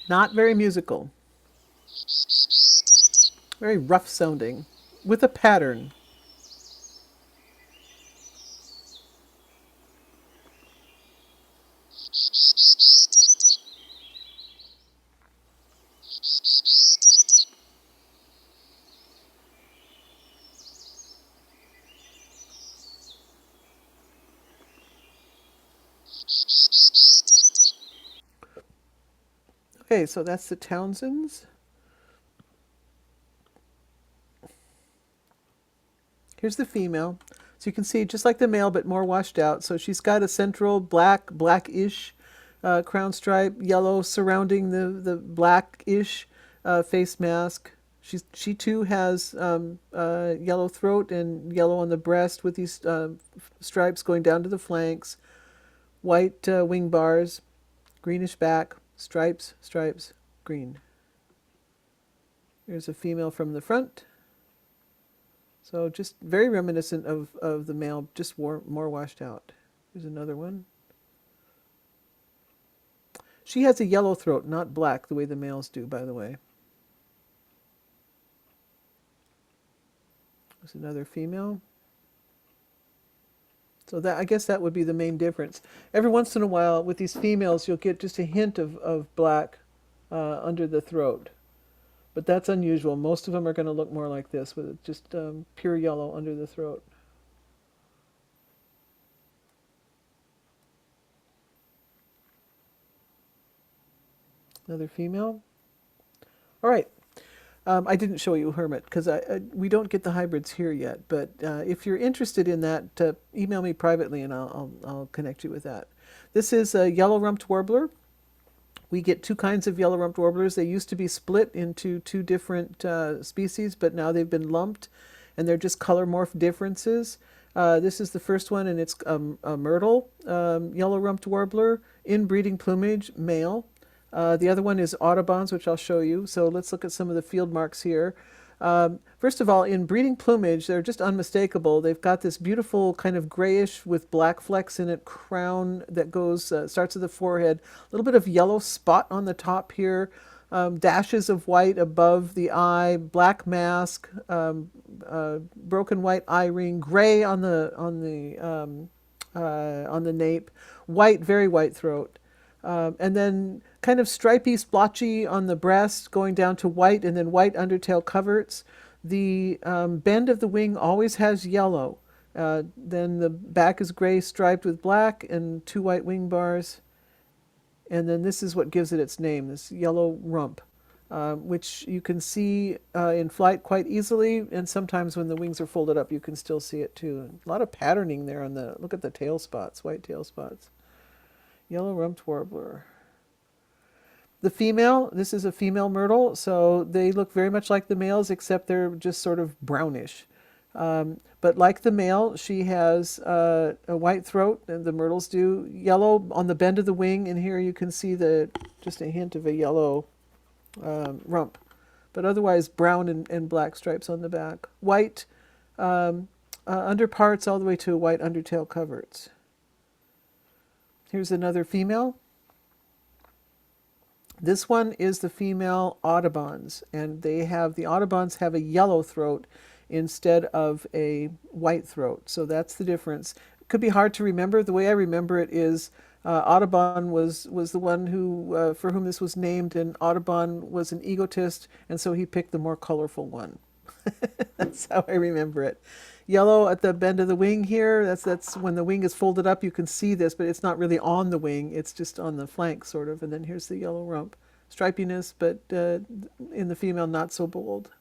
Speaker 1: Not very musical. Very rough sounding, with a pattern. Okay, so that's the Townsends. Here's the female. So you can see just like the male, but more washed out. So she's got a central blackish crown stripe, yellow surrounding the blackish face mask. She too has yellow throat and yellow on the breast with these stripes going down to the flanks, white wing bars, greenish back, stripes, stripes, green. Here's a female from the front. So just very reminiscent of the male, just more washed out. Here's another one. She has a yellow throat, not black, the way the males do, by the way. There's another female. So that, I guess that would be the main difference. Every once in a while, with these females, you'll get just a hint of black under the throat. But that's unusual. Most of them are going to look more like this, with just pure yellow under the throat. Another female. All right. I didn't show you Hermit because we don't get the hybrids here yet. But if you're interested in that, email me privately and I'll connect you with that. This is a yellow-rumped warbler. We get two kinds of yellow-rumped warblers. They used to be split into two different species, but now they've been lumped, and they're just color morph differences. This is the first one, and it's a myrtle yellow-rumped warbler, inbreeding plumage, male. The other one is Audubon's, which I'll show you. So let's look at some of the field marks here. First of all, in breeding plumage, they're just unmistakable. They've got this beautiful kind of grayish with black flecks in it crown that goes starts at the forehead. A little bit of yellow spot on the top here, dashes of white above the eye, black mask, broken white eye ring, gray on the nape, white, very white throat. And then kind of stripy, splotchy on the breast, going down to white, and then white undertail coverts. The bend of the wing always has yellow. Then the back is gray striped with black and two white wing bars. And then this is what gives it its name, this yellow rump, which you can see in flight quite easily. And sometimes when the wings are folded up, you can still see it too. A lot of patterning there on the, look at the tail spots, white tail spots. Yellow-rumped warbler. The female, this is a female myrtle, so they look very much like the males, except they're just sort of brownish. But like the male, she has a white throat, and the myrtles do. Yellow on the bend of the wing, and here you can see just a hint of a yellow rump. But otherwise brown and black stripes on the back. White underparts all the way to white undertail coverts. Here's another female. This one is the female Audubons, and the Audubons have a yellow throat instead of a white throat. So that's the difference. It could be hard to remember. The way I remember it is Audubon was the one who for whom this was named, and Audubon was an egotist, and so he picked the more colorful one. That's how I remember it. Yellow at the bend of the wing here, that's when the wing is folded up, you can see this, but it's not really on the wing, it's just on the flank sort of, and then here's the yellow rump. Stripiness, but in the female not so bold.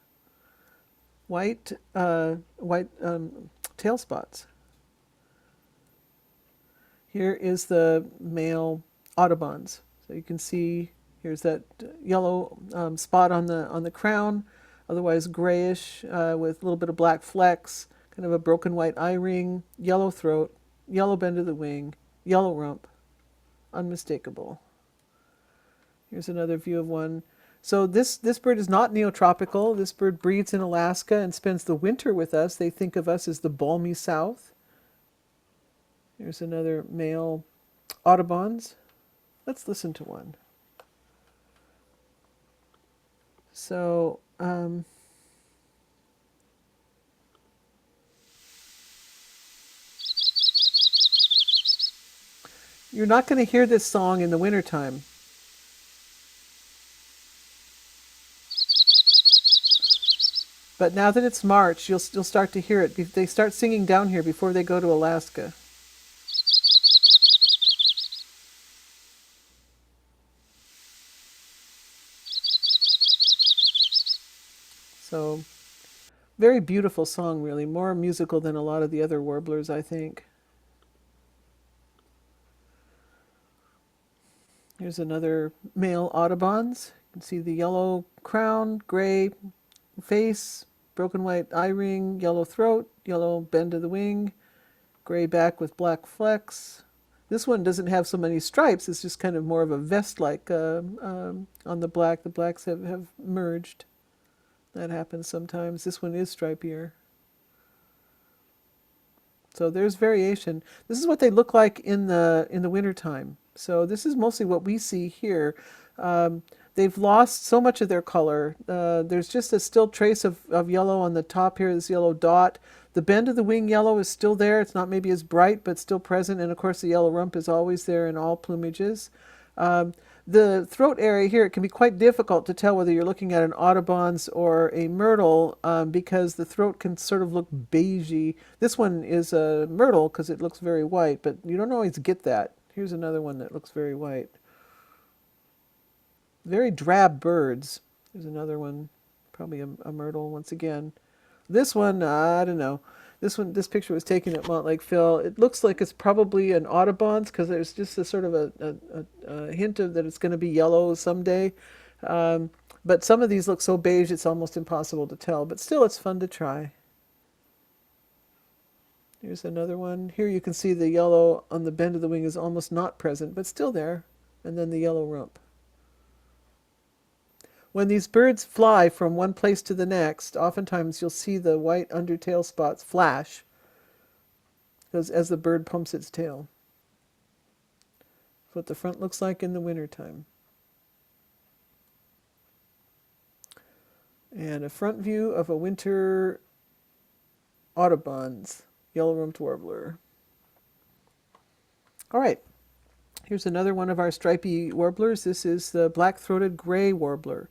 Speaker 1: White tail spots. Here is the male Audubons. So you can see here's that yellow spot on the crown, otherwise grayish with a little bit of black flecks, kind of a broken white eye ring, yellow throat, yellow bend of the wing, yellow rump, unmistakable. Here's another view of one. So this bird is not neotropical. This bird breeds in Alaska and spends the winter with us. They think of us as the balmy south. Here's another male Audubons. Let's listen to one. So, you're not going to hear this song in the wintertime. But now that it's March, you'll start to hear it. They start singing down here before they go to Alaska. So, very beautiful song, really. More musical than a lot of the other warblers, I think. Here's another male Audubons. You can see the yellow crown, gray face, broken white eye ring, yellow throat, yellow bend of the wing, gray back with black flecks. This one doesn't have so many stripes. It's just kind of more of a vest-like on the black. The blacks have merged. That happens sometimes. This one is stripier. So there's variation. This is what they look like in the wintertime. So this is mostly what we see here. They've lost so much of their color. There's just a still trace of yellow on the top here, this yellow dot. The bend of the wing yellow is still there. It's not maybe as bright, but still present. And of course, the yellow rump is always there in all plumages. The throat area here, it can be quite difficult to tell whether you're looking at an Audubon's or a myrtle because the throat can sort of look beigey. This one is a myrtle because it looks very white, but you don't always get that. Here's another one that looks very white. Very drab birds. There's another one, probably a myrtle once again. This one, I don't know. This picture was taken at Montlake Phil. It looks like it's probably an Audubon's because there's just a sort of a hint of that it's going to be yellow someday. But some of these look so beige it's almost impossible to tell. But still, it's fun to try. Here's another one. Here you can see the yellow on the bend of the wing is almost not present, but still there. And then the yellow rump. When these birds fly from one place to the next, oftentimes you'll see the white undertail spots flash as the bird pumps its tail. That's what the front looks like in the wintertime. And a front view of a winter Audubon's yellow-rumped warbler. All right, here's another one of our stripy warblers. This is the black-throated gray warbler.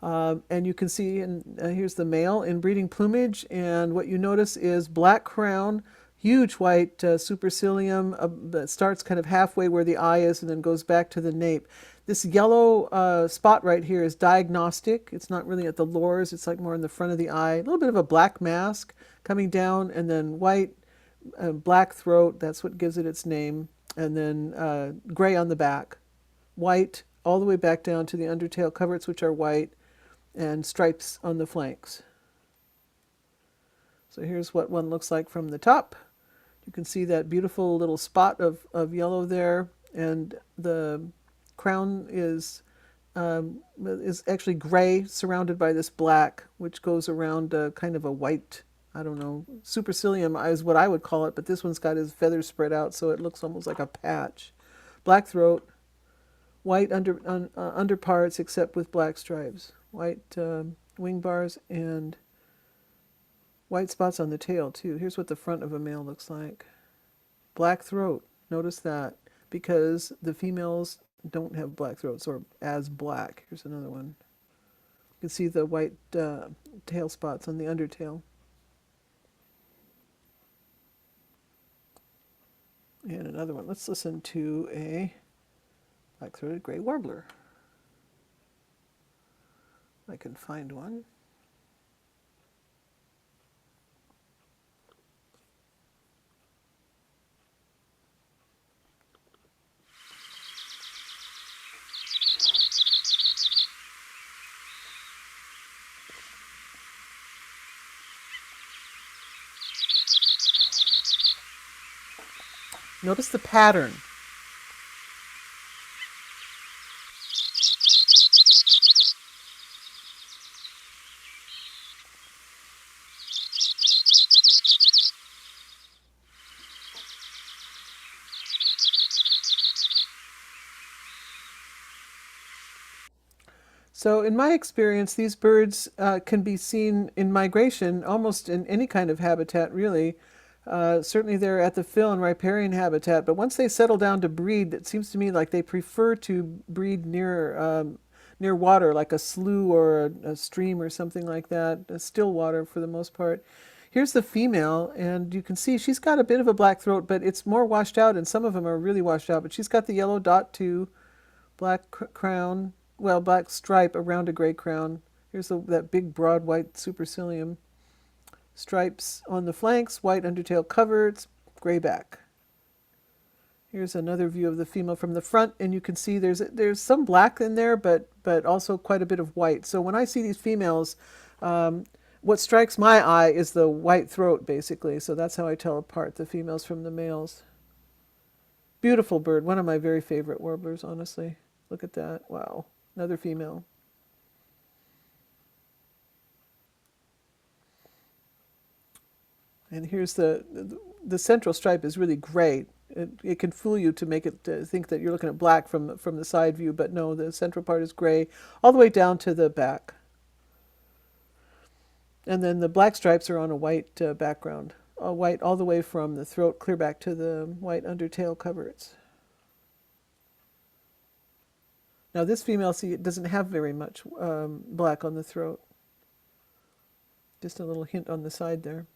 Speaker 1: And you can see, here's the male in breeding plumage, and what you notice is black crown, huge white supercilium that starts kind of halfway where the eye is and then goes back to the nape. This yellow spot right here is diagnostic. It's not really at the lores, it's like more in the front of the eye. A little bit of a black mask coming down, and then white, black throat, that's what gives it its name, and then gray on the back. White all the way back down to the undertail coverts, which are white, and stripes on the flanks. So here's what one looks like from the top. You can see that beautiful little spot of yellow there, and the crown is actually gray, surrounded by this black, which goes around kind of a white, I don't know, supercilium is what I would call it, but this one's got his feathers spread out, so it looks almost like a patch. Black throat, white underparts except with black stripes, white wing bars, and white spots on the tail too. Here's what the front of a male looks like. Black throat, notice that, because the females don't have black throats or as black. Here's another one. You can see the white tail spots on the undertail. And another one. Let's listen to a black-throated gray warbler. I can find one. Notice the pattern. So in my experience, these birds can be seen in migration almost in any kind of habitat, really. Certainly they're at the fill and riparian habitat, but once they settle down to breed, it seems to me like they prefer to breed near water, like a slough or a stream or something like that, still water for the most part. Here's the female, and you can see she's got a bit of a black throat, but it's more washed out, and some of them are really washed out, but she's got the yellow dot too, black crown, well, black stripe around a gray crown. Here's that big broad white supercilium. Stripes on the flanks, white undertail coverts, gray back. Here's another view of the female from the front, and you can see there's some black in there, but also quite a bit of white. So when I see these females, what strikes my eye is the white throat, basically. So that's how I tell apart the females from the males. Beautiful bird, one of my very favorite warblers, honestly. Look at that, wow, another female. And here's the central stripe is really gray. It can fool you to make it think that you're looking at black from the side view, but no, the central part is gray all the way down to the back. And then the black stripes are on a white background, white all the way from the throat clear back to the white undertail coverts. Now this female, see, it doesn't have very much black on the throat. Just a little hint on the side there.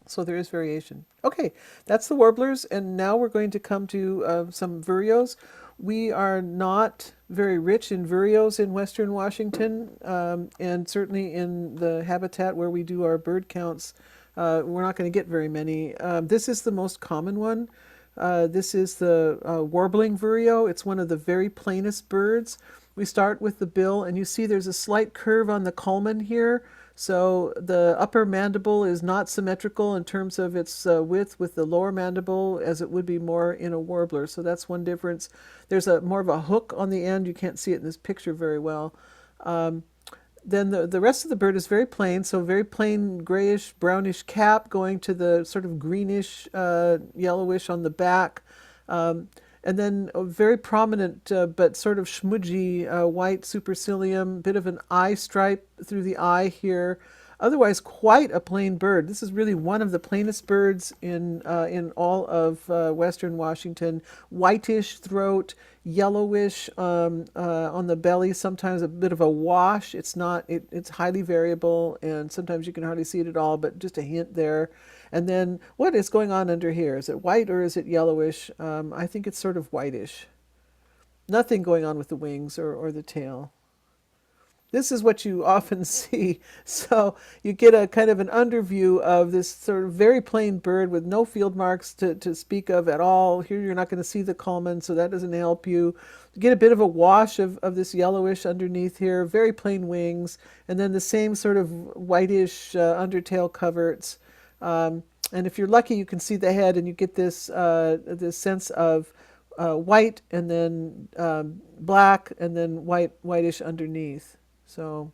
Speaker 1: So there is variation. Okay, that's the warblers, and now we're going to come to some vireos. We are not very rich in vireos in Western Washington, and certainly in the habitat where we do our bird counts, we're not going to get very many. This is the most common one. This is the warbling vireo. It's one of the very plainest birds. We start with the bill, and you see there's a slight curve on the culmen here. So the upper mandible is not symmetrical in terms of its width with the lower mandible, as it would be more in a warbler. So that's one difference. There's more of a hook on the end. You can't see it in this picture very well. Then the rest of the bird is very plain, so very plain grayish, brownish cap going to the sort of greenish, yellowish on the back. And then a very prominent but sort of smudgy white supercilium, bit of an eye stripe through the eye here. Otherwise, quite a plain bird. This is really one of the plainest birds in all of Western Washington. Whitish throat, yellowish on the belly, sometimes a bit of a wash. It's not. It's highly variable, and sometimes you can hardly see it at all, but just a hint there. And then what is going on under here? Is it white or is it yellowish? I think it's sort of whitish. Nothing going on with the wings or the tail. This is what you often see. So you get a kind of an underview of this sort of very plain bird with no field marks to speak of at all. Here you're not going to see the culmen, so that doesn't help you. You get a bit of a wash of this yellowish underneath here, very plain wings, and then the same sort of whitish undertail coverts. And if you're lucky, you can see the head, and you get this sense of white, and then black, and then whitish underneath. So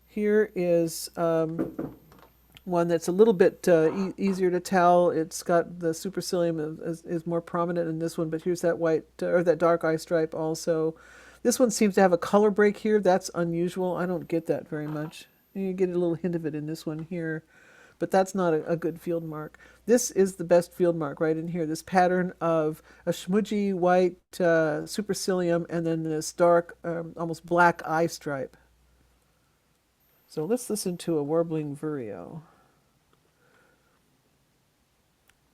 Speaker 1: here is one that's a little bit easier to tell. It's got the supercilium is more prominent in this one, but here's that white or that dark eye stripe also. This one seems to have a color break here. That's unusual. I don't get that very much. You get a little hint of it in this one here, but that's not a good field mark. This is the best field mark right in here. This pattern of a smudgy white supercilium and then this dark, almost black eye stripe. So let's listen to a warbling vireo.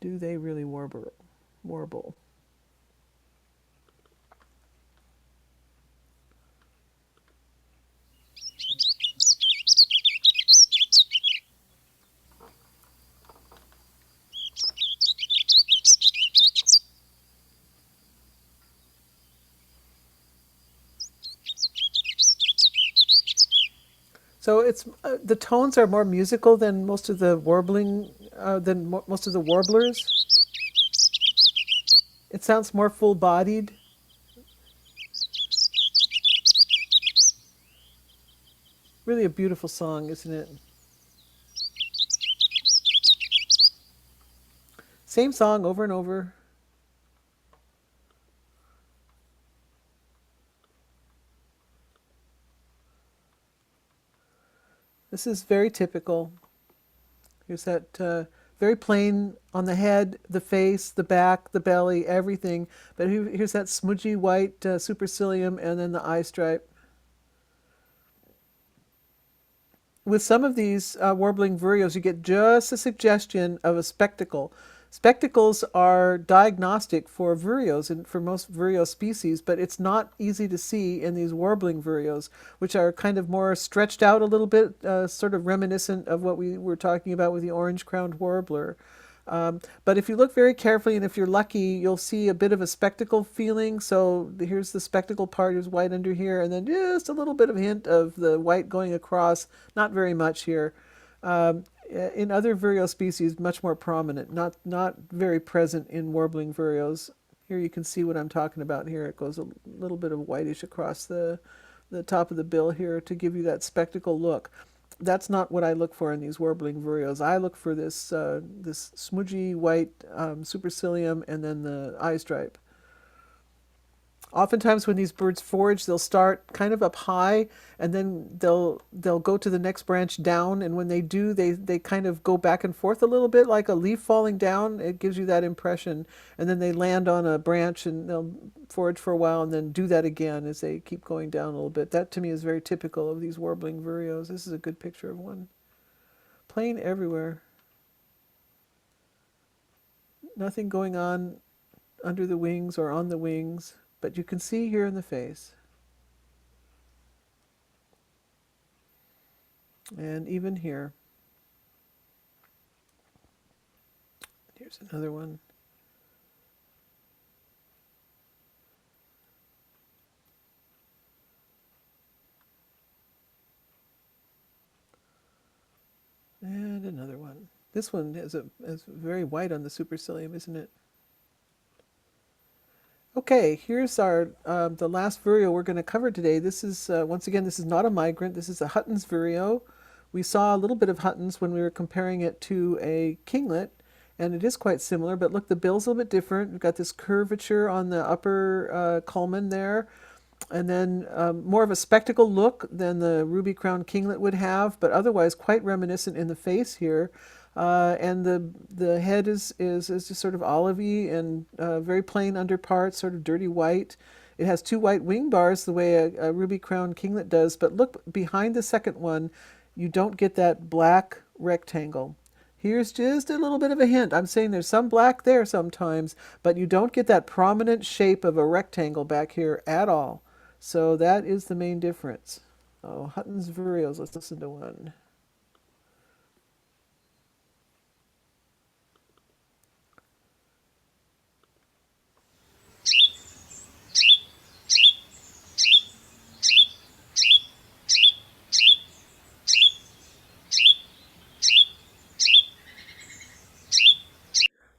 Speaker 1: Do they really warble? So it's the tones are more musical than most of the warbling, most of the warblers. It sounds more full-bodied. Really a beautiful song, isn't it? Same song over and over. This is very typical. Here's that very plain on the head, the face, the back, the belly, everything. But here's that smudgy white supercilium and then the eye stripe. With some of these warbling vireos, you get just a suggestion of a spectacle. Spectacles are diagnostic for vireos and for most vireo species, but it's not easy to see in these warbling vireos, which are kind of more stretched out a little bit, sort of reminiscent of what we were talking about with the orange-crowned warbler. But if you look very carefully, and if you're lucky, you'll see a bit of a spectacle feeling. So here's the spectacle part, here's white under here, and then just a little bit of a hint of the white going across, not very much here. In other vireo species, much more prominent, not very present in warbling vireos. Here you can see what I'm talking about here. It goes a little bit of whitish across the top of the bill here to give you that spectacle look. That's not what I look for in these warbling vireos. I look for this this smudgy white supercilium and then the eye stripe. Oftentimes when these birds forage, they'll start kind of up high, and then they'll go to the next branch down, and when they do, they kind of go back and forth a little bit like a leaf falling down. It gives you that impression. And then they land on a branch and they'll forage for a while and then do that again as they keep going down a little bit. That to me is very typical of these warbling vireos. This is a good picture of one. Plain everywhere. Nothing going on under the wings or on the wings. But you can see here in the face. And even here. Here's another one. And another one. This one is very white on the supercilium, isn't it? Okay, here's our the last vireo we're going to cover today. This is once again, this is not a migrant. This is a Hutton's vireo. We saw a little bit of Hutton's when we were comparing it to a kinglet, and it is quite similar. But look, the bill's a little bit different. We've got this curvature on the upper culmen there, and then more of a spectacle look than the ruby-crowned kinglet would have, but otherwise quite reminiscent in the face here. And the head is just sort of olivey and very plain under parts, sort of dirty white. It has two white wing bars the way a ruby-crowned kinglet does, but look behind the second one, you don't get that black rectangle. Here's just a little bit of a hint. I'm saying there's some black there sometimes, but you don't get that prominent shape of a rectangle back here at all. So that is the main difference. Oh, Hutton's Vireos. Let's listen to one.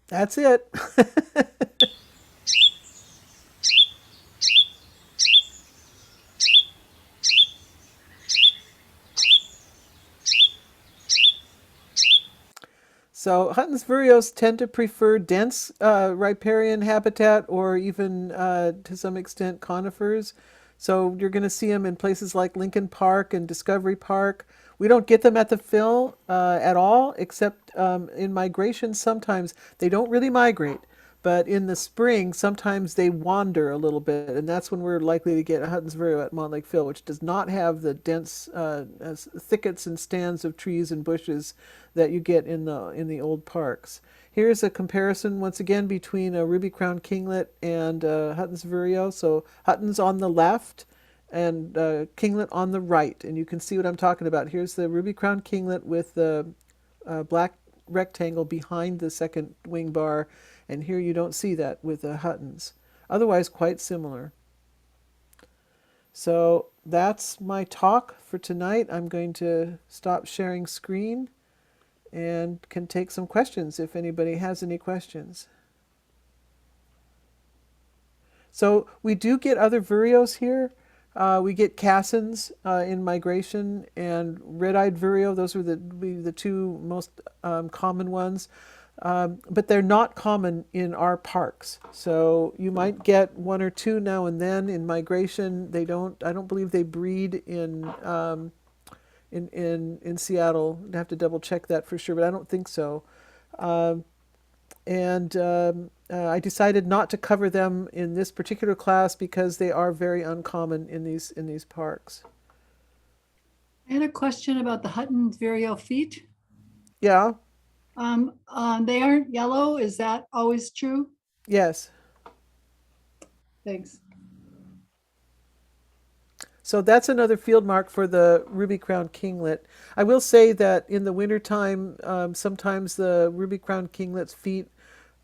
Speaker 1: That's it. So Hutton's vireos tend to prefer dense riparian habitat or even to some extent conifers. So you're going to see them in places like Lincoln Park and Discovery Park. We don't get them at the fill at all, except in migration sometimes. They don't really migrate, but in the spring sometimes they wander a little bit, and that's when we're likely to get a Hutton's vireo at Montlake Fill, which does not have the dense thickets and stands of trees and bushes that you get in the old parks. Here's a comparison once again between a ruby-crowned kinglet and Hutton's vireo. So Hutton's on the left and kinglet on the right, and you can see what I'm talking about. Here's the ruby-crowned kinglet with the black rectangle behind the second wing bar, and here you don't see that with the Huttons. Otherwise quite similar. So that's my talk for tonight. I'm going to stop sharing screen and can take some questions if anybody has any questions. So we do get other vireos here. We get cassins in migration and red-eyed vireo. Those are the two most common ones. But they're not common in our parks. So you might get one or two now and then in migration. I don't believe they breed in Seattle. I'd have to double check that for sure, but I don't think so. I decided not to cover them in this particular class because they are very uncommon in these parks.
Speaker 10: I had a question about the Hutton's vireo feet.
Speaker 1: Yeah.
Speaker 10: They aren't yellow. Is that always true?
Speaker 1: Yes.
Speaker 10: Thanks.
Speaker 1: So that's another field mark for the ruby-crowned kinglet. I will say that in the wintertime, sometimes the ruby-crowned kinglet's feet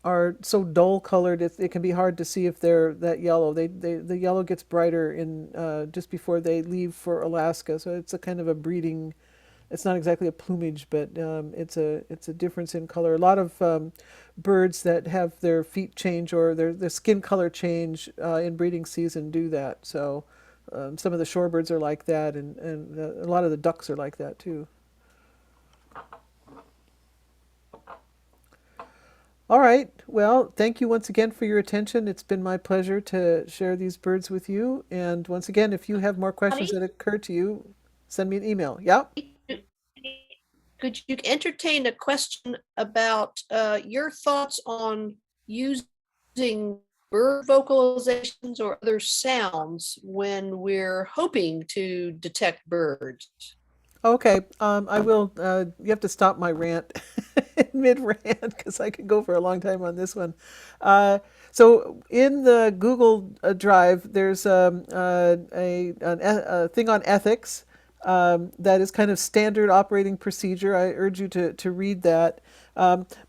Speaker 1: are so dull colored it can be hard to see if they're that yellow. The yellow gets brighter in just before they leave for Alaska. So it's a kind of a breeding. It's not exactly a plumage, but it's a difference in color. A lot of birds that have their feet change or their skin color change in breeding season do that. So some of the shorebirds are like that, and a lot of the ducks are like that too. All right. Well, thank you once again for your attention. It's been my pleasure to share these birds with you. And once again, if you have more questions that occur to you, send me an email. Yeah.
Speaker 11: Could you entertain a question about your thoughts on using bird vocalizations or other sounds when we're hoping to detect birds?
Speaker 1: Okay, I will. You have to stop my rant mid-rant because I could go for a long time on this one. So in the Google Drive, there's a thing on ethics that is kind of standard operating procedure. I urge you to read that.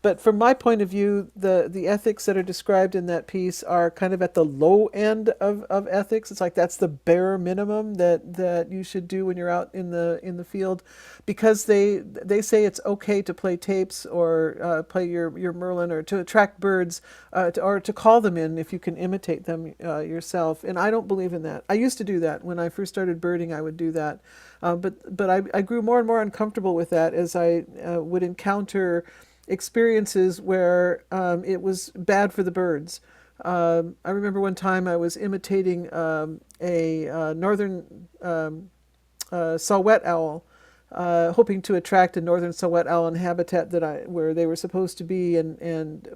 Speaker 1: But from my point of view, the ethics that are described in that piece are kind of at the low end of ethics. It's like that's the bare minimum that you should do when you're out in the field, because they say it's okay to play tapes or play your Merlin or to attract birds or to call them in if you can imitate them yourself. And I don't believe in that. I used to do that when I first started birding. I would do that, but I grew more and more uncomfortable with that as I would encounter experiences where it was bad for the birds. I remember one time I was imitating a northern saw-whet owl, hoping to attract a northern saw-whet owl in habitat where they were supposed to be, and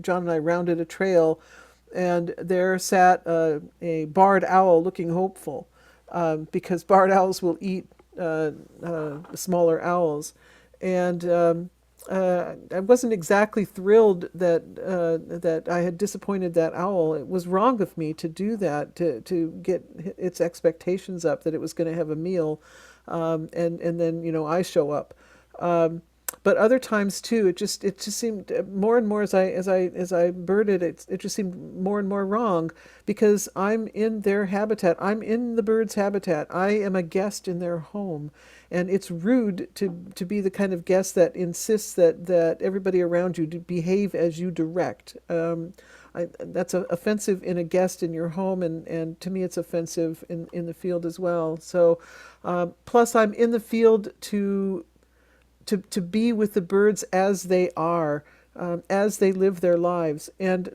Speaker 1: John and I rounded a trail, and there sat a barred owl looking hopeful, because barred owls will eat smaller owls, and I wasn't exactly thrilled that I had disappointed that owl. It was wrong of me to do that, to get its expectations up that it was going to have a meal, and then I show up. But other times too, it just seemed more and more as I birded it just seemed more and more wrong, because I'm in their habitat. I'm in the bird's habitat. I am a guest in their home, and it's rude to be the kind of guest that insists that everybody around you behave as you direct. That's offensive in a guest in your home, and to me it's offensive in the field as well. So plus I'm in the field to be with the birds as they are, as they live their lives, and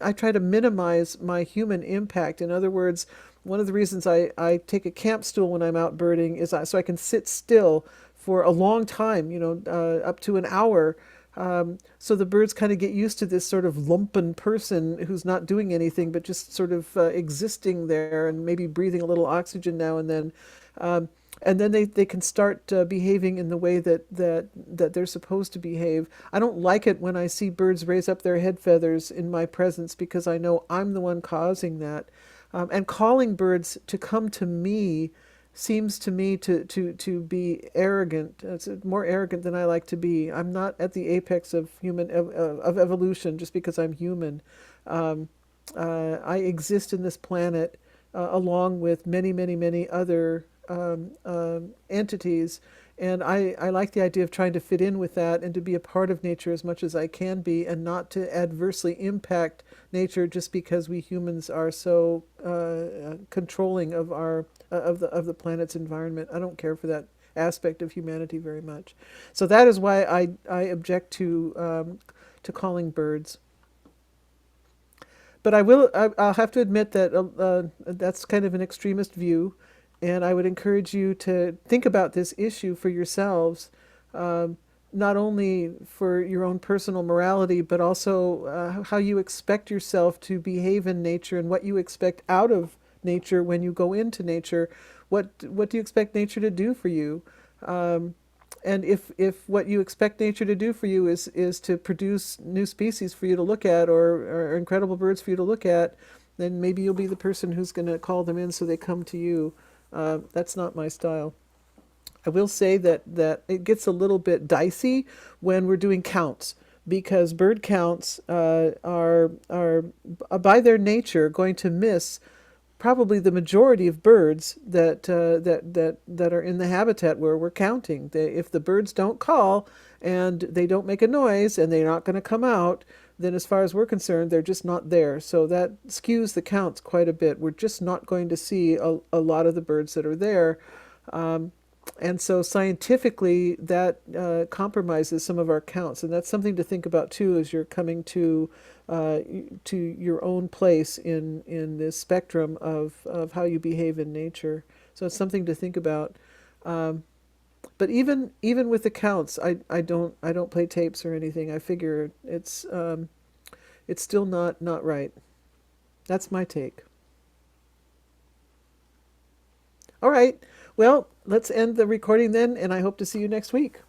Speaker 1: I try to minimize my human impact. In other words, one of the reasons I take a camp stool when I'm out birding is so I can sit still for a long time, up to an hour. So the birds kind of get used to this sort of lumpen person who's not doing anything but just sort of existing there and maybe breathing a little oxygen now and then. And then they can start behaving in the way that they're supposed to behave. I don't like it when I see birds raise up their head feathers in my presence, because I know I'm the one causing that. And calling birds to come to me seems to me to be arrogant. It's more arrogant than I like to be. I'm not at the apex of of evolution just because I'm human. I exist in this planet along with many, many, many other entities. And I like the idea of trying to fit in with that and to be a part of nature as much as I can be, and not to adversely impact nature just because we humans are so controlling of the planet's environment. I don't care for that aspect of humanity very much. So that is why I object to calling birds. But I'll have to admit that that's kind of an extremist view. And I would encourage you to think about this issue for yourselves, not only for your own personal morality, but also how you expect yourself to behave in nature and what you expect out of nature when you go into nature. What do you expect nature to do for you? And if what you expect nature to do for you is to produce new species for you to look at, or incredible birds for you to look at, then maybe you'll be the person who's going to call them in so they come to you. That's not my style. I will say that it gets a little bit dicey when we're doing counts, because bird counts are by their nature going to miss probably the majority of birds that are in the habitat where we're counting. If the birds don't call and they don't make a noise and they're not going to come out, then as far as we're concerned, they're just not there. So that skews the counts quite a bit. We're just not going to see a lot of the birds that are there. And so scientifically, that compromises some of our counts. And that's something to think about, too, as you're coming to your own place in this spectrum of how you behave in nature. So it's something to think about. But even with the counts, I don't play tapes or anything. I figure it's still not right. That's my take. All right. Well, let's end the recording then, and I hope to see you next week.